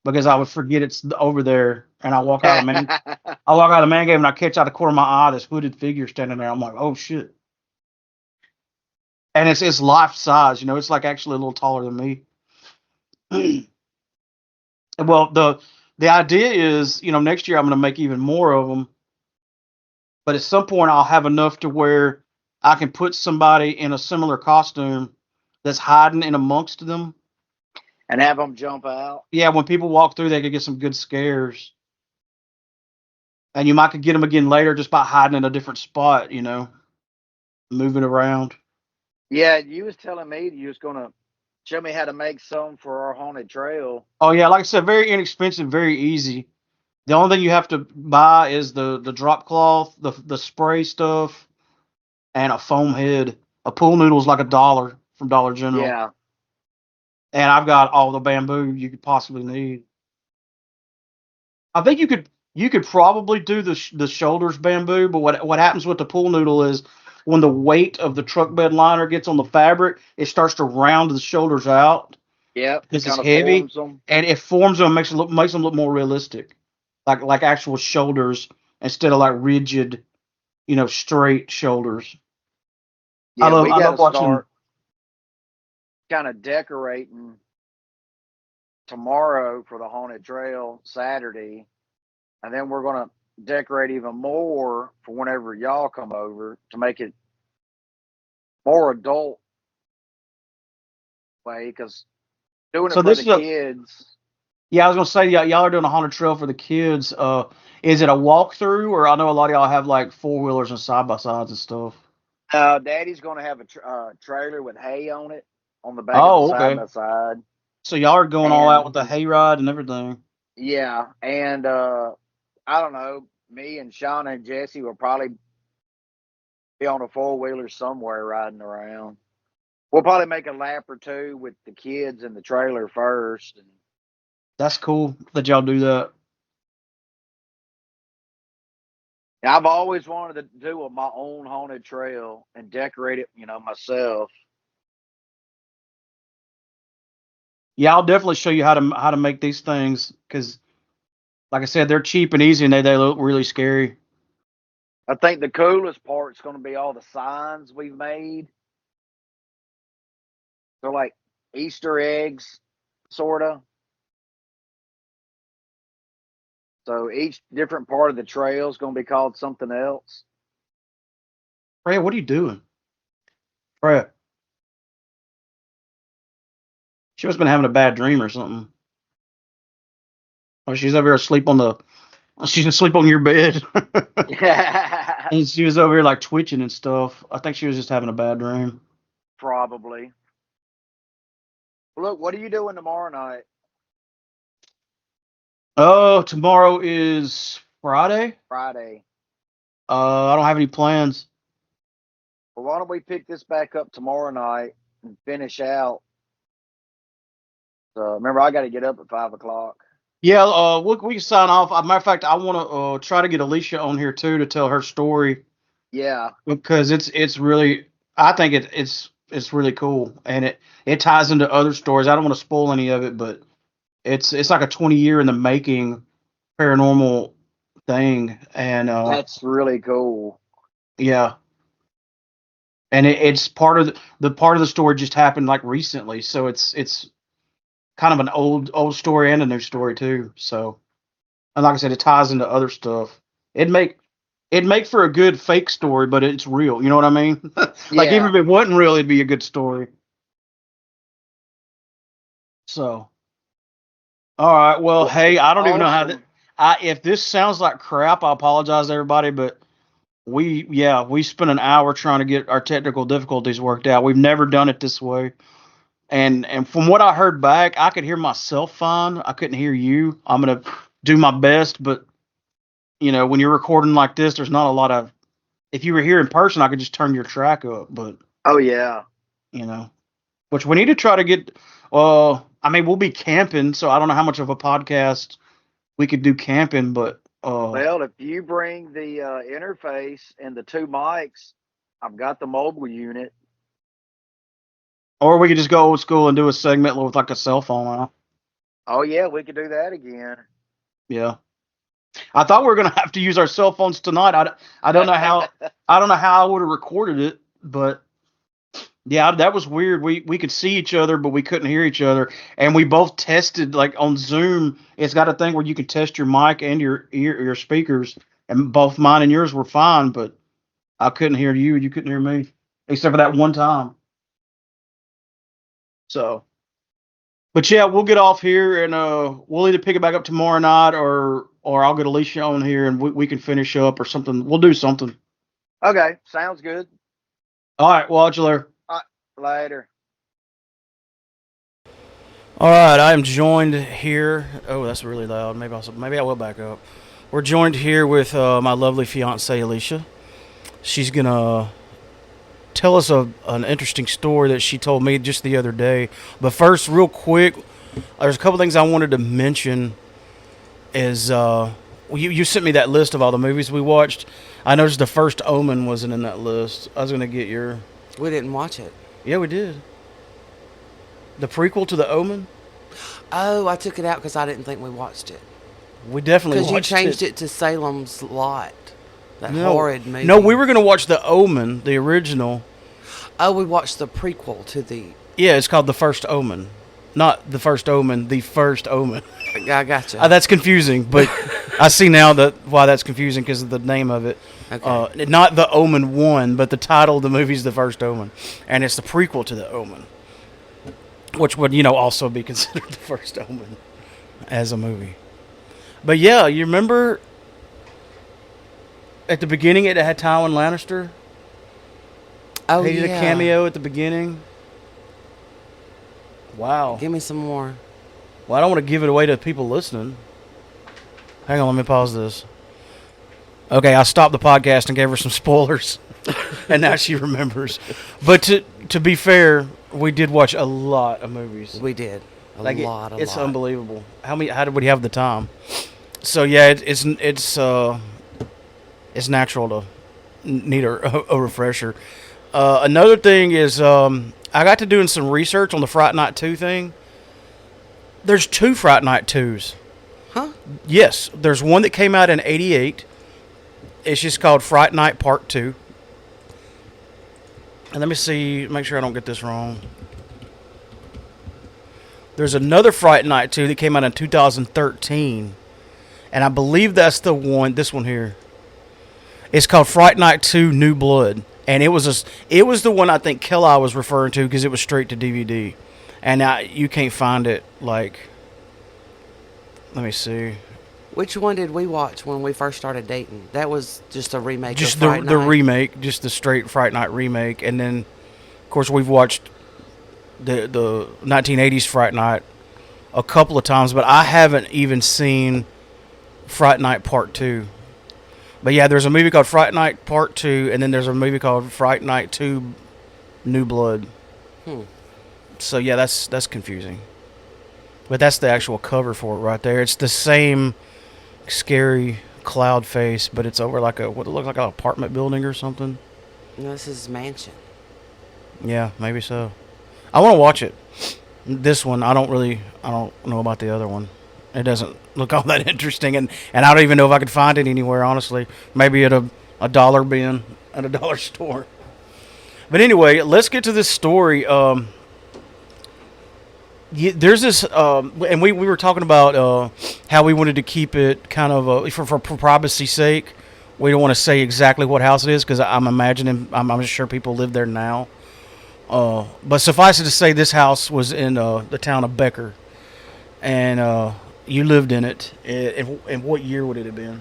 because I would forget it's over there, and I walk out of the man cave and I catch out the corner of my eye this hooded figure standing there. I'm like, oh shit! And it's life size. You know, it's like actually a little taller than me. Well, the idea is, you know, next year I'm going to make even more of them, but at some point I'll have enough to where I can put somebody in a similar costume that's hiding in amongst them. And have them jump out. Yeah, when people walk through, they could get some good scares. And you might could get them again later just by hiding in a different spot, you know, moving around. Yeah, you was telling me you was gonna show me how to make some for our haunted trail. Oh yeah, like I said, very inexpensive, very easy. The only thing you have to buy is the drop cloth, the spray stuff, and a foam head. A pool noodle is like $1 from Dollar General. Yeah. And I've got all the bamboo you could possibly need. I think you could probably do the shoulders bamboo, but what happens with the pool noodle is when the weight of the truck bed liner gets on the fabric, it starts to round the shoulders out Yep. because it's Kind of heavy, forms them. and it forms them, makes them look more realistic, like actual shoulders instead of like rigid, you know, straight shoulders. Yeah, we I got love to watching. start kind of decorating tomorrow for the haunted trail Saturday, and then we're gonna decorate even more for whenever y'all come over to make it more adult way. Because doing it So for this the is a kids, Yeah, I was gonna say y'all are doing a haunted trail for the kids. Is it a walkthrough, or I know a lot of y'all have like four wheelers and side by sides and stuff. Daddy's gonna have a trailer with hay on it on the back of the Oh, side okay. by side, So y'all are going all out and with the hayride and everything. yeah, and I don't know. Me and Shauna and Jesse will probably be on a four wheeler somewhere riding around. We'll probably make a lap or two with the kids in the trailer first. And That's cool that y'all do that. I've always wanted to do my own haunted trail and decorate it, myself. Yeah, I'll definitely show you how to make these things because, like I said, they're cheap and easy and they look really scary. I think the coolest part's going to be all the signs we've made. They're like Easter eggs, sort of. So each different part of the trail is going to be called something else. Freya, what are you doing? Freya, she must have been having a bad dream or something. Or she's over here asleep on the. She's asleep on your bed. And she was over here like twitching and stuff. I think she was just having a bad dream. Probably. Look, what are you doing tomorrow night? Oh, tomorrow is Friday. Friday. I don't have any plans. Well, why don't we pick this back up tomorrow night and finish out? So remember, I got to get up at 5 o'clock. Yeah, we can sign off. Matter of fact, I want to try to get Alicia on here too to tell her story Yeah, because it's really I think it's really cool and it ties into other stories. I don't want to spoil any of it, but it's like a 20-year in the making paranormal thing, and that's really cool. yeah, and it's part of the part of the story just happened like recently, so it's kind of an old story and a new story too. So, and like I said, it ties into other stuff. It make it make for a good fake story, but it's real. You know what I mean? Like even Yeah, if it wasn't real, it'd be a good story. So, all right. Well, well, hey, I don't even know how that. awesome. If this sounds like crap, I apologize to everybody, but we spent an hour trying to get our technical difficulties worked out. We've never done it this way. And from what I heard back, I could hear myself fine. I couldn't hear you. I'm gonna do my best, but when you're recording like this, there's not a lot of. If you were here in person, I could just turn your track up, but Oh yeah. you know, which we need to try to get. I mean, we'll be camping, so I don't know how much of a podcast we could do camping, but Well, if you bring the interface and the two mics, I've got the mobile unit. or we could just go old school and do a segment with like a cell phone on. Oh yeah, we could do that again. Yeah. I thought we were gonna have to use our cell phones tonight. I don't know how I would have recorded it, but yeah, that was weird. We could see each other, but we couldn't hear each other, and we both tested like on Zoom. It's got a thing where you can test your mic and your speakers, and both mine and yours were fine, but I couldn't hear you, and you couldn't hear me, except for that one time. So, but yeah, we'll get off here, and we'll either pick it back up tomorrow night, or I'll get Alicia on here, and we can finish up or something. We'll do something. Okay, sounds good. All right, watch you later. Later. All right, I am joined here. Oh, that's really loud. Maybe I will back up. We're joined here with my lovely fiance Alicia. She's gonna tell us an interesting story that she told me just the other day. But first, real quick, there's a couple things I wanted to mention. Is you sent me that list of all the movies we watched. I noticed The First Omen wasn't in that list. I was gonna get your. We didn't watch it. Yeah, we did. The prequel to The Omen? Oh, I took it out because I didn't think we watched it. We definitely watched it. Because you changed it to Salem's Lot. That horrid movie. No, we were going to watch The Omen, the original. Oh, we watched the prequel to the... Yeah, it's called The First Omen. Not The First Omen, The First Omen. I gotcha. That's confusing, but I see now why that's confusing because of the name of it. Okay. Not The Omen 1, but the title of the movie is The First Omen. And it's the prequel to The Omen. Which would, also be considered The First Omen as a movie. But yeah, you remember at the beginning it had Tywin Lannister? Oh, He did a cameo at the beginning. Wow. Give me some more. Well, I don't want to give it away to people listening. Hang on, let me pause this. Okay, I stopped the podcast and gave her some spoilers. And now she remembers. But to be fair, we did watch a lot of movies. We did. A lot. It's unbelievable. How did we have the time? So yeah, it's natural to need a refresher. Another thing is I got to doing some research on the Fright Night 2 thing. There's 2 Fright Night 2s. Huh? Yes, there's one that came out in '88. It's just called Fright Night Part 2. And let me see, make sure I don't get this wrong. There's another Fright Night 2 that came out in 2013. And I believe that's the one, this one here. It's called Fright Night 2 New Blood. And it was the one I think Kelly was referring to because it was straight to DVD. And you can't find it, like, let me see. Which one did we watch when we first started dating? That was just a remake just of Fright the Night. remake, just the straight Fright Night remake. And then, of course, we've watched the 1980s Fright Night a couple of times, but I haven't even seen Fright Night Part 2. But yeah, there's a movie called Fright Night Part 2, and then there's a movie called Fright Night 2 New Blood. So yeah, that's confusing. But that's the actual cover for it right there. It's the same scary cloud face, but it's over like what it looks like an apartment building or something. No, this is mansion. Yeah, maybe so. I want to watch it. This one, I don't know about the other one. It doesn't look all that interesting, and I don't even know if I could find it anywhere, honestly. Maybe at a dollar bin at a dollar store. But anyway, let's get to this story. There's this, and we were talking about how we wanted to keep it kind of for privacy's sake. We don't want to say exactly what house it is because I'm sure people live there now. But suffice it to say, this house was in the town of Becker, and you lived in it. And what year would it have been?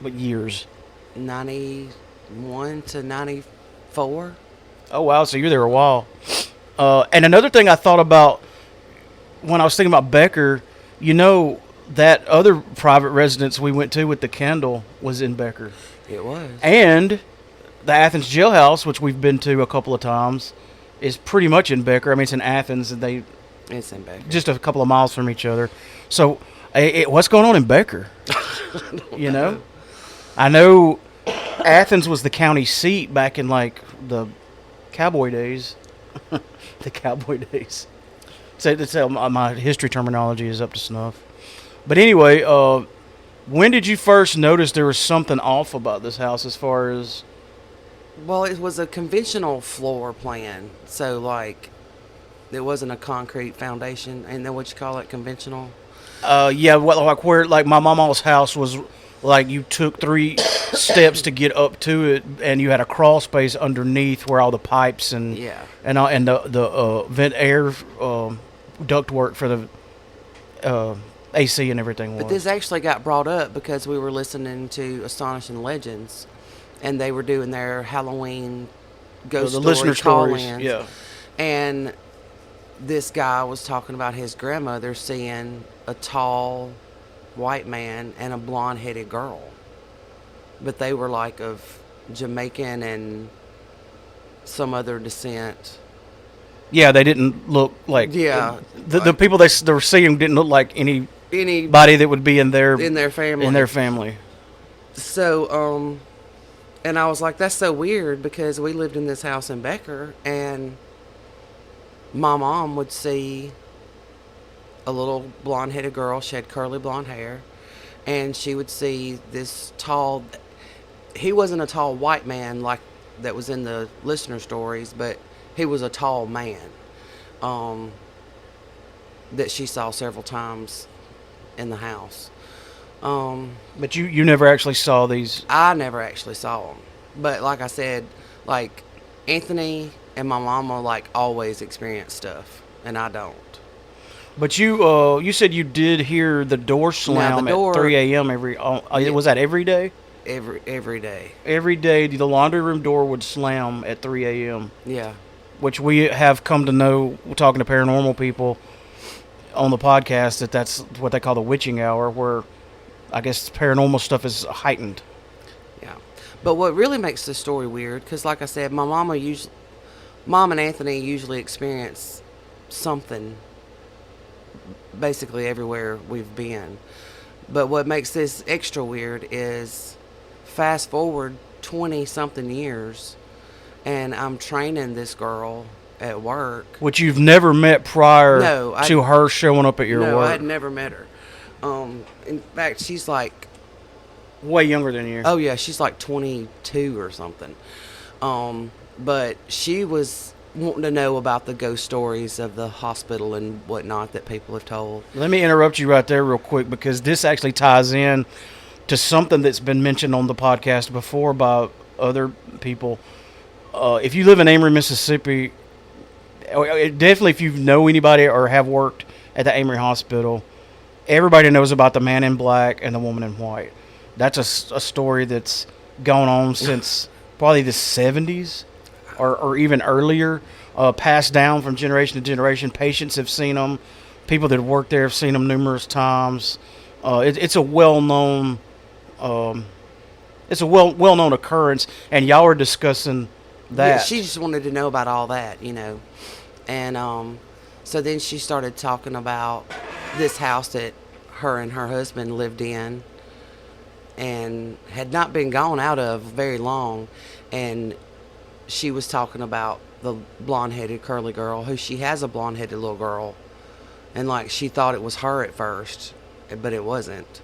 What years? 90. 91 to 94. Oh, wow. So you're there a while. And another thing I thought about when I was thinking about Becker, that other private residence we went to with the candle was in Becker. It was. And the Athens jailhouse, which we've been to a couple of times, is pretty much in Becker. I mean, it's in Athens, and It's in Becker. just a couple of miles from each other. So, what's going on in Becker? I know Athens was the county seat back in like the cowboy days. The cowboy days. So my history terminology is up to snuff. But anyway, when did you first notice there was something off about this house as far as... Well, it was a conventional floor plan. So, like, it wasn't a concrete foundation. Ain't that what you call it, conventional? Yeah, where my mama's house was, like you took 3 steps to get up to it, and you had a crawl space underneath where all the pipes and the vent air ductwork for the AC and everything was. But this actually got brought up because we were listening to Astonishing Legends, and they were doing their Halloween ghost the story listener stories, call-ins. yeah. And this guy was talking about his grandmother seeing a tall white man and a blonde-headed girl. But they were like of Jamaican and some other descent. Yeah, they didn't look like... Yeah. The people they were seeing didn't look like Anybody that would be in their family. In their family. So, and I was like, that's so weird because we lived in this house in Becker, and my mom would see a little blonde-headed girl. She had curly blonde hair, and she would see this tall... He wasn't a tall white man like that was in the listener stories, but he was a tall man that she saw several times in the house. But you never actually saw these... I never actually saw them. But like I said, like Anthony and my mama like always experience stuff, and I don't. But you said you did hear the door slam at 3 a.m. every... was that every day? Every day. Every day, the laundry room door would slam at 3 a.m. Yeah. Which we have come to know, talking to paranormal people on the podcast, that's what they call the witching hour, where I guess paranormal stuff is heightened. Yeah. But what really makes this story weird, because like I said, Mom and Anthony usually experience something basically everywhere we've been. But what makes this extra weird is fast forward 20-something years, and I'm training this girl at work. Which you've never met prior to her showing up at your work? No, I had never met her. In fact, she's like... Way younger than you. Oh, yeah, she's like 22 or something. But she was wanting to know about the ghost stories of the hospital and whatnot that people have told. Let me interrupt you right there real quick, because this actually ties in to something that's been mentioned on the podcast before by other people. If you live in Amory, Mississippi, definitely if you know anybody or have worked at the Amory Hospital, everybody knows about the man in black and the woman in white. That's a story that's gone on since probably the 70s or even earlier, passed down from generation to generation. Patients have seen them. People that have worked there have seen them numerous times. It's a well-known well-known occurrence, and y'all are discussing that. Yeah, she just wanted to know about all that, And so then she started talking about this house that her and her husband lived in and had not been gone out of very long. And she was talking about the blonde-headed curly girl, who she has a blonde-headed little girl. And, like, she thought it was her at first, but it wasn't.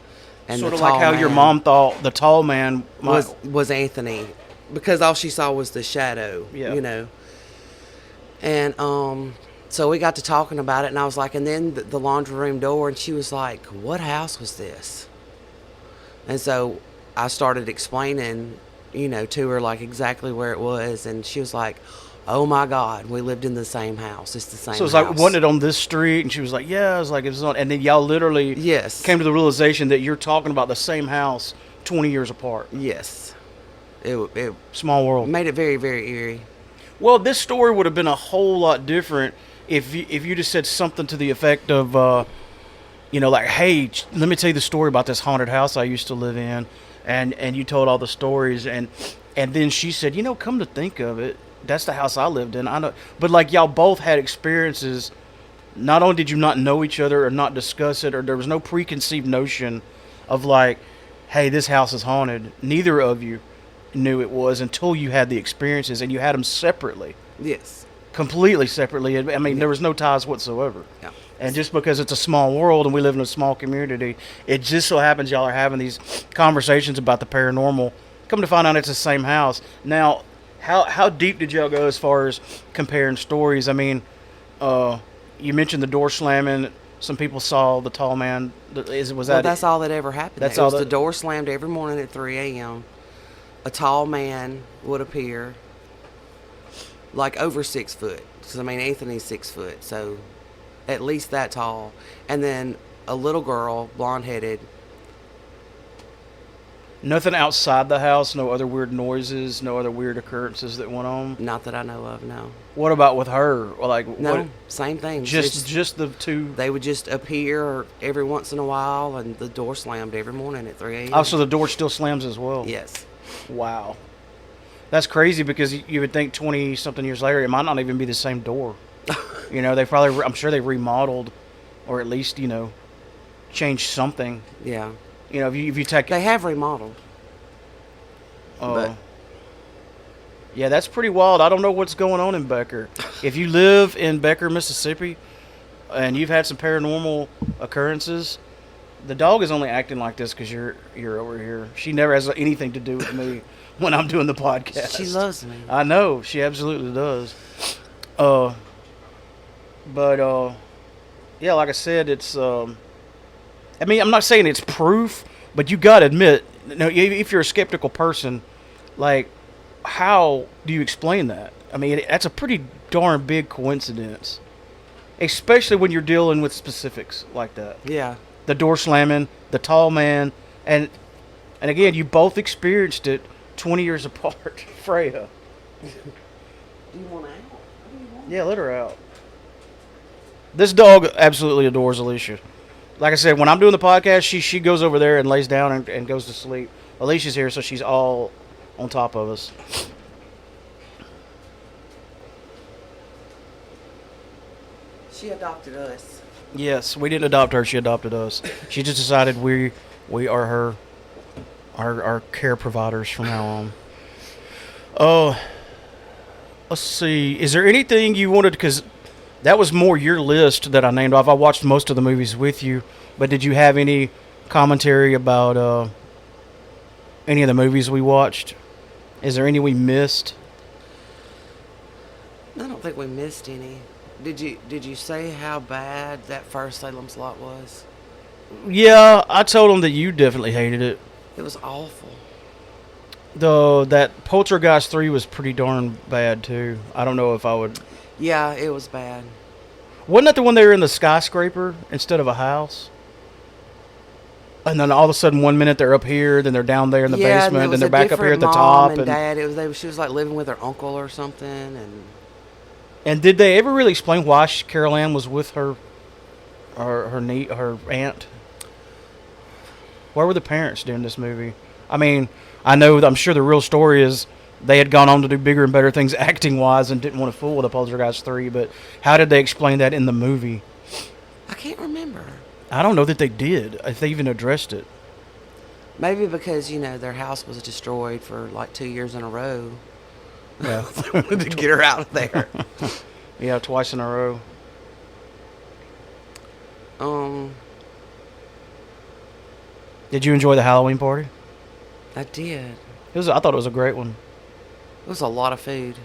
And sort of like how your mom thought the tall man was Anthony, because all she saw was the shadow, And so we got to talking about it, and I was like, and then the laundry room door, and she was like, what house was this? And so I started explaining, to her, like, exactly where it was, and she was like, oh my God, we lived in the same house. It's the same house. So it's like, wasn't it on this street? And she was like, yeah. I was like, it was on. And then y'all literally came to the realization that you're talking about the same house 20 years apart. Yes. It Small world. made it very, very eerie. Well, this story would have been a whole lot different if you just said something to the effect of, like, hey, let me tell you the story about this haunted house I used to live in, and you told all the stories, and then she said, come to think of it, that's the house I lived in. I know, but like y'all both had experiences. Not only did you not know each other or not discuss it, or there was no preconceived notion of like, hey, this house is haunted. Neither of you knew it was until you had the experiences, and you had them separately. Yes. Completely separately. I mean, there was no ties whatsoever. Yeah. And just because it's a small world and we live in a small community, it just so happens y'all are having these conversations about the paranormal. Come to find out it's the same house. Now, how deep did y'all go as far as comparing stories? I mean, you mentioned the door slamming. Some people saw the tall man. That's all that ever happened. That's all. The door slammed every morning at 3 a.m. A tall man would appear, like over 6 foot. Because, I mean, Anthony's 6 foot, so at least that tall. And then a little girl, blonde-headed. Nothing outside the house, no other weird noises, no other weird occurrences that went on? Not that I know of, no. What about with her? No, same thing. Just the two? They would just appear every once in a while, and the door slammed every morning at 3 a.m. Oh, so the door still slams as well? Yes. Wow. That's crazy, because you would think 20-something years later, it might not even be the same door. I'm sure they remodeled, or at least, changed something. Yeah. If you take... They have remodeled. Yeah, that's pretty wild. I don't know what's going on in Becker. If you live in Becker, Mississippi, and you've had some paranormal occurrences, the dog is only acting like this because you're over here. She never has anything to do with me when I'm doing the podcast. She loves me. I know. She absolutely does. Yeah, like I said, it's... I'm not saying it's proof, but you got to admit, if you're a skeptical person, like, how do you explain that? I mean, that's a pretty darn big coincidence, especially when you're dealing with specifics like that. Yeah. The door slamming, the tall man, and again, you both experienced it 20 years apart. Freya. Do you want out? Yeah, let her out. This dog absolutely adores Alicia. Like I said, when I'm doing the podcast, she goes over there and lays down and goes to sleep. Alicia's here, so she's all on top of us. She adopted us. Yes, we didn't adopt her. She adopted us. She just decided we are our care providers from now on. Oh, let's see. Is there anything you wanted? Because that was more your list that I named off. I watched most of the movies with you, but did you have any commentary about any of the movies we watched? Is there any we missed? I don't think we missed any. Did you say how bad that first Salem's Lot was? Yeah, I told them that you definitely hated it. It was awful. Though that Poltergeist 3 was pretty darn bad too. I don't know if I would... Yeah, it was bad. Wasn't that the one they were in the skyscraper instead of a house? And then all of a sudden, 1 minute they're up here, then they're down there in the basement, then they're back up here at the top. And Dad, she was like living with her uncle or something. And did they ever really explain why Carol Ann was with her aunt? Where were the parents during this movie? I mean, I'm sure the real story is they had gone on to do bigger and better things acting-wise and didn't want to fool with a Poltergeist 3, but how did they explain that in the movie? I can't remember. I don't know that they did, if they even addressed it. Maybe because, their house was destroyed for like 2 years in a row. Yeah. To get her out of there. Yeah, twice in a row. Did you enjoy the Halloween party? I did. I thought it was a great one. It was a lot of food.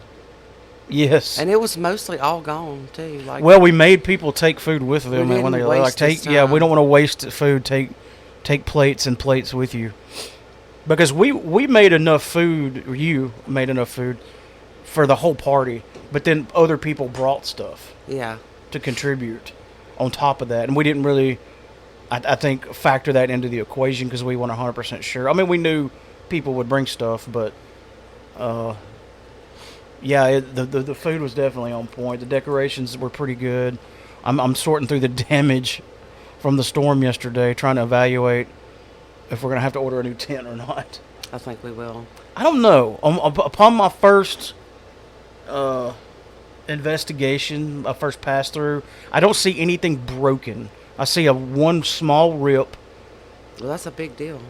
Yes. And it was mostly all gone too. Well, we made people take food with them when they we don't want to waste food. Take plates and plates with you. Because we made enough food, or you made enough food for the whole party, but then other people brought stuff. Yeah. To contribute on top of that. And we didn't really, I think, factor that into the equation because we weren't 100% sure. I mean, we knew people would bring stuff, but Uh, yeah, the food was definitely on point. The decorations were pretty good. I'm sorting through the damage from the storm yesterday, trying to evaluate if we're gonna have to order a new tent or not. I think we will. I don't know. Upon my first uh, investigation, my first pass through, I don't see anything broken. I see one small rip. Well, that's a big deal.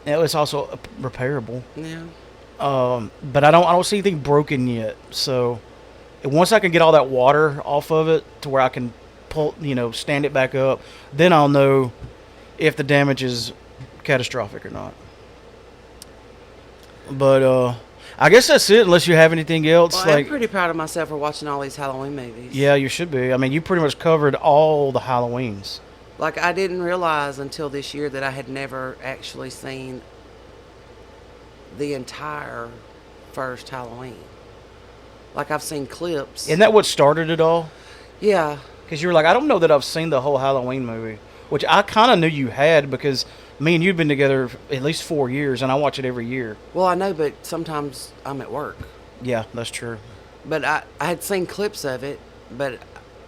It's also repairable. Yeah. But I don't see anything broken yet. So once I can get all that water off of it to where I can pull, stand it back up, then I'll know if the damage is catastrophic or not. But I guess that's it. Unless you have anything else, Well, I'm pretty proud of myself for watching all these Halloween movies. Yeah, you should be. I mean, you pretty much covered all the Halloweens. Like, I didn't realize until this year that I had never actually seen the entire first Halloween. Like, I've seen clips. Isn't that what started it all? Yeah. Because you were like, I don't know that I've seen the whole Halloween movie, which I kind of knew you had because me and you'd been together at least 4 years, and I watch it every year. Well, I know, but sometimes I'm at work. Yeah, that's true. But I had seen clips of it, but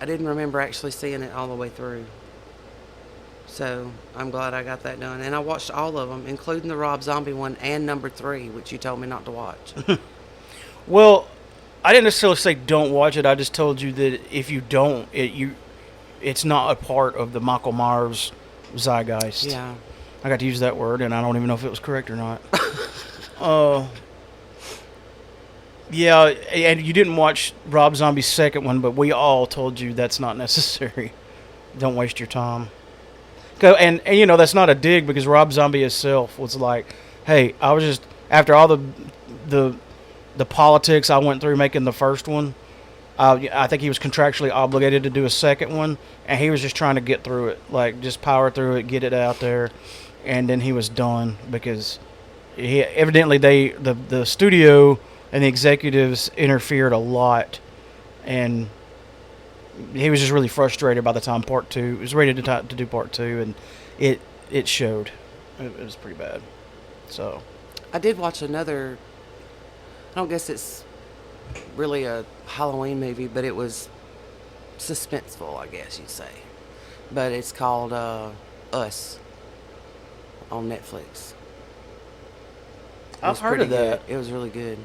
I didn't remember actually seeing it all the way through. So I'm glad I got that done. And I watched all of them, including the Rob Zombie one and number 3, which you told me not to watch. Well, I didn't necessarily say don't watch it. I just told you that if you don't, it's not a part of the Michael Myers zeitgeist. Yeah. I got to use that word, and I don't even know if it was correct or not. Yeah, and you didn't watch Rob Zombie's second one, but we all told you that's not necessary. Don't waste your time. And that's not a dig because Rob Zombie himself was like, hey, I was just, after all the politics I went through making the first one, I think he was contractually obligated to do a second one, and he was just trying to get through it, like just power through it, get it out there, and then he was done because the studio and the executives interfered a lot, and he was just really frustrated by the time part 2. He was ready to do part 2, and it showed. It was pretty bad. So I did watch another, I don't guess it's really a Halloween movie, but it was suspenseful, I guess you'd say. But it's called Us on Netflix. I've heard of that. It was really good.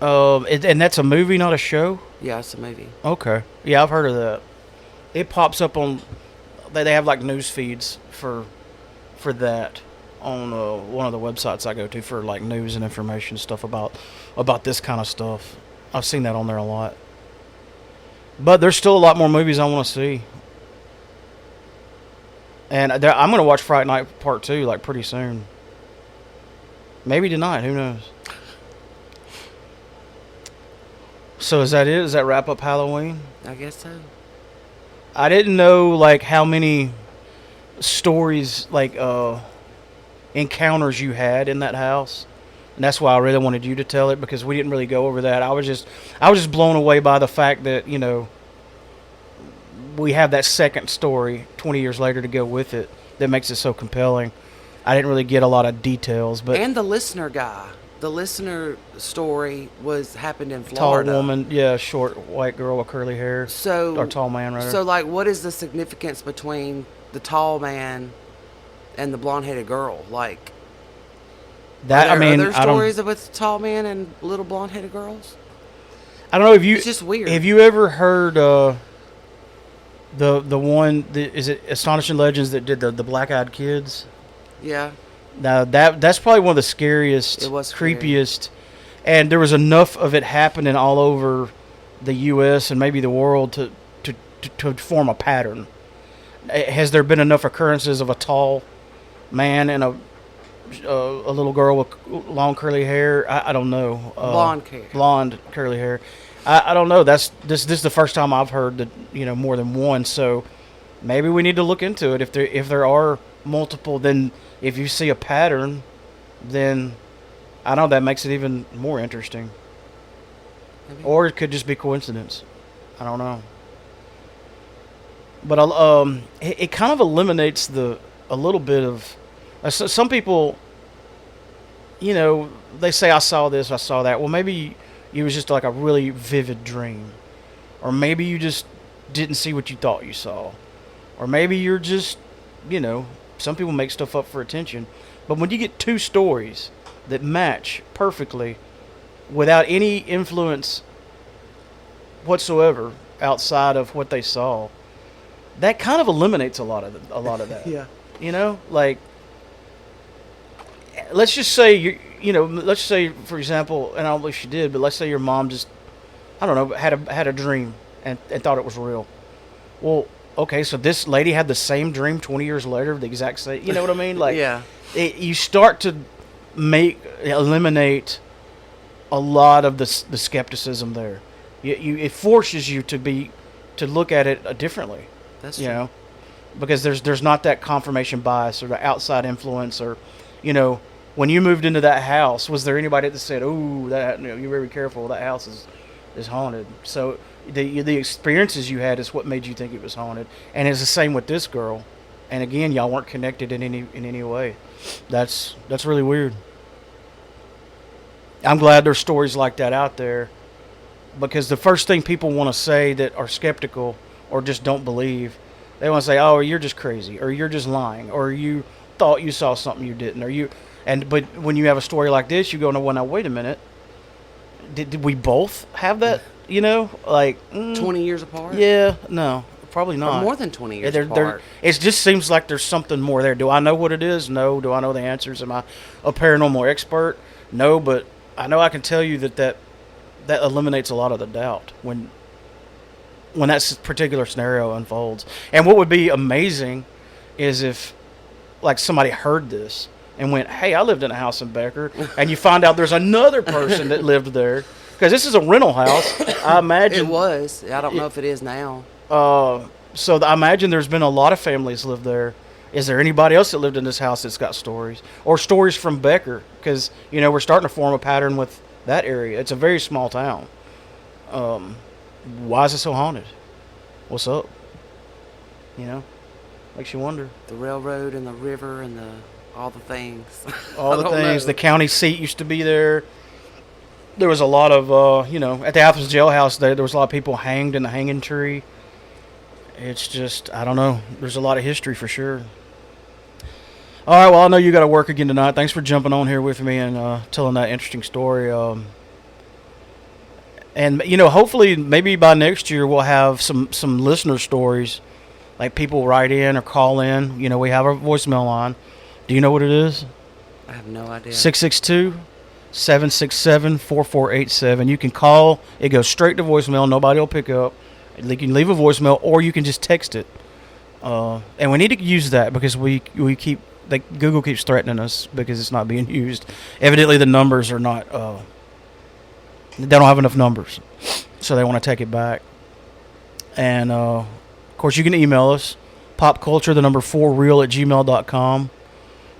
And that's a movie, not a show? Yeah, it's a movie. Okay. Yeah, I've heard of that. It pops up on, they have like news feeds for that on one of the websites I go to for like news and information stuff about this kind of stuff. I've seen that on there a lot. But there's still a lot more movies I want to see. And I'm going to watch Fright Night Part 2 like pretty soon. Maybe tonight, who knows? So is that it? Does that wrap up Halloween? I guess so. I didn't know like how many stories, like encounters you had in that house, and that's why I really wanted you to tell it because we didn't really go over that. I was just blown away by the fact that we have that second story 20 years later to go with it that makes it so compelling. I didn't really get a lot of details, but and the listener guy. The listener story happened in Florida. Tall woman, yeah, short white girl with curly hair. Or tall man, rather. So, like, what is the significance between the tall man and the blonde-headed girl? Like, that are there other stories with tall man and little blonde-headed girls? I don't know if you. It's just weird. Have you ever heard the one? Is it Astonishing Legends that did the Black-Eyed Kids? Yeah. Now that's probably one of the scariest, creepiest, and there was enough of it happening all over the U.S. and maybe the world to form a pattern. Has there been enough occurrences of a tall man and a little girl with long curly hair? I don't know. Blonde curly hair. I don't know. This is the first time I've heard that more than one. So maybe we need to look into it. If there are multiple, then if you see a pattern, then I know that makes it even more interesting. Maybe. Or it could just be coincidence. I don't know. But it kind of eliminates a little bit of some people. they say I saw this, I saw that. Well, maybe it was just like a really vivid dream, or maybe you just didn't see what you thought you saw, or maybe you're just, some people make stuff up for attention. But when you get two stories that match perfectly without any influence whatsoever outside of what they saw, that kind of eliminates a lot of that. Yeah. Like, let's just say let's say, for example, and I don't believe she did, but let's say your mom just, I don't know, had a dream and thought it was real. Well, okay, so this lady had the same dream 20 years later, the exact same. You know what I mean? Like, Yeah. You start to eliminate a lot of the skepticism there. It forces you to look at it differently. That's true. Because there's not that confirmation bias or the outside influence, or when you moved into that house, was there anybody that said, "Ooh, that you're very careful, that house is haunted"? So the experiences you had is what made you think it was haunted, and it's the same with this girl. And again, y'all weren't connected in any way. That's really weird. I'm glad there's stories like that out there, because the first thing people want to say that are skeptical or just don't believe, they want to say, "Oh, you're just crazy," or "You're just lying," or "You thought you saw something you didn't," or "You." But when you have a story like this, you go, "No, well, now wait a minute. Did we both have that?" 20 years apart? Yeah, no, probably not. Or more than 20 years Yeah, apart. it just seems like there's something more there. Do I know what it is? No. Do I know the answers? Am I a paranormal expert? No, but I know I can tell you that eliminates a lot of the doubt when that particular scenario unfolds. And what would be amazing is if, like, somebody heard this and went, "Hey, I lived in a house in Becker," and you find out there's another person that lived there, because this is a rental house. I imagine It was. I don't know if it is now. So I imagine there's been a lot of families live there. Is there anybody else that lived in this house that's got stories, or stories from Becker? Because we're starting to form a pattern with that area. It's a very small town. Why is it so haunted? What's up? Makes you wonder. The railroad and the river and all the things. All the things. Know. The county seat used to be there. There was a lot of, at the Athens jailhouse, there was a lot of people hanged in the hanging tree. It's just, I don't know. There's a lot of history for sure. All right, well, I know you got to work again tonight. Thanks for jumping on here with me and telling that interesting story. And hopefully, maybe by next year, we'll have some listener stories, like people write in or call in. We have our voicemail line. Do you know what it is? I have no idea. 662-767-4487. You can call. It goes straight to voicemail. Nobody will pick up. You can leave a voicemail, or you can just text it. And we need to use that, because we keep, Google keeps threatening us because it's not being used. Evidently, the numbers are not. They don't have enough numbers, so they want to take it back. And of course, you can email us, popculture4real@gmail.com.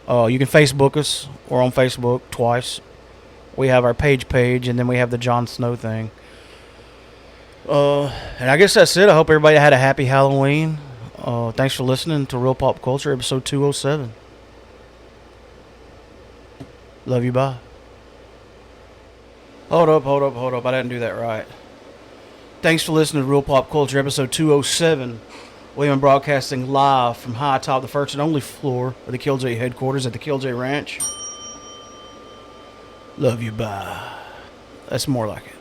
You can Facebook us. We're on Facebook twice. We have our page, and then we have the Jon Snow thing. And I guess that's it. I hope everybody had a happy Halloween. Thanks for listening to Real Pop Culture, episode 207. Love you, bye. Hold up. I didn't do that right. Thanks for listening to Real Pop Culture, episode 207. We are broadcasting live from high atop the first and only floor of the Killjoy headquarters at the Killjoy Ranch. Love you, bye. That's more like it.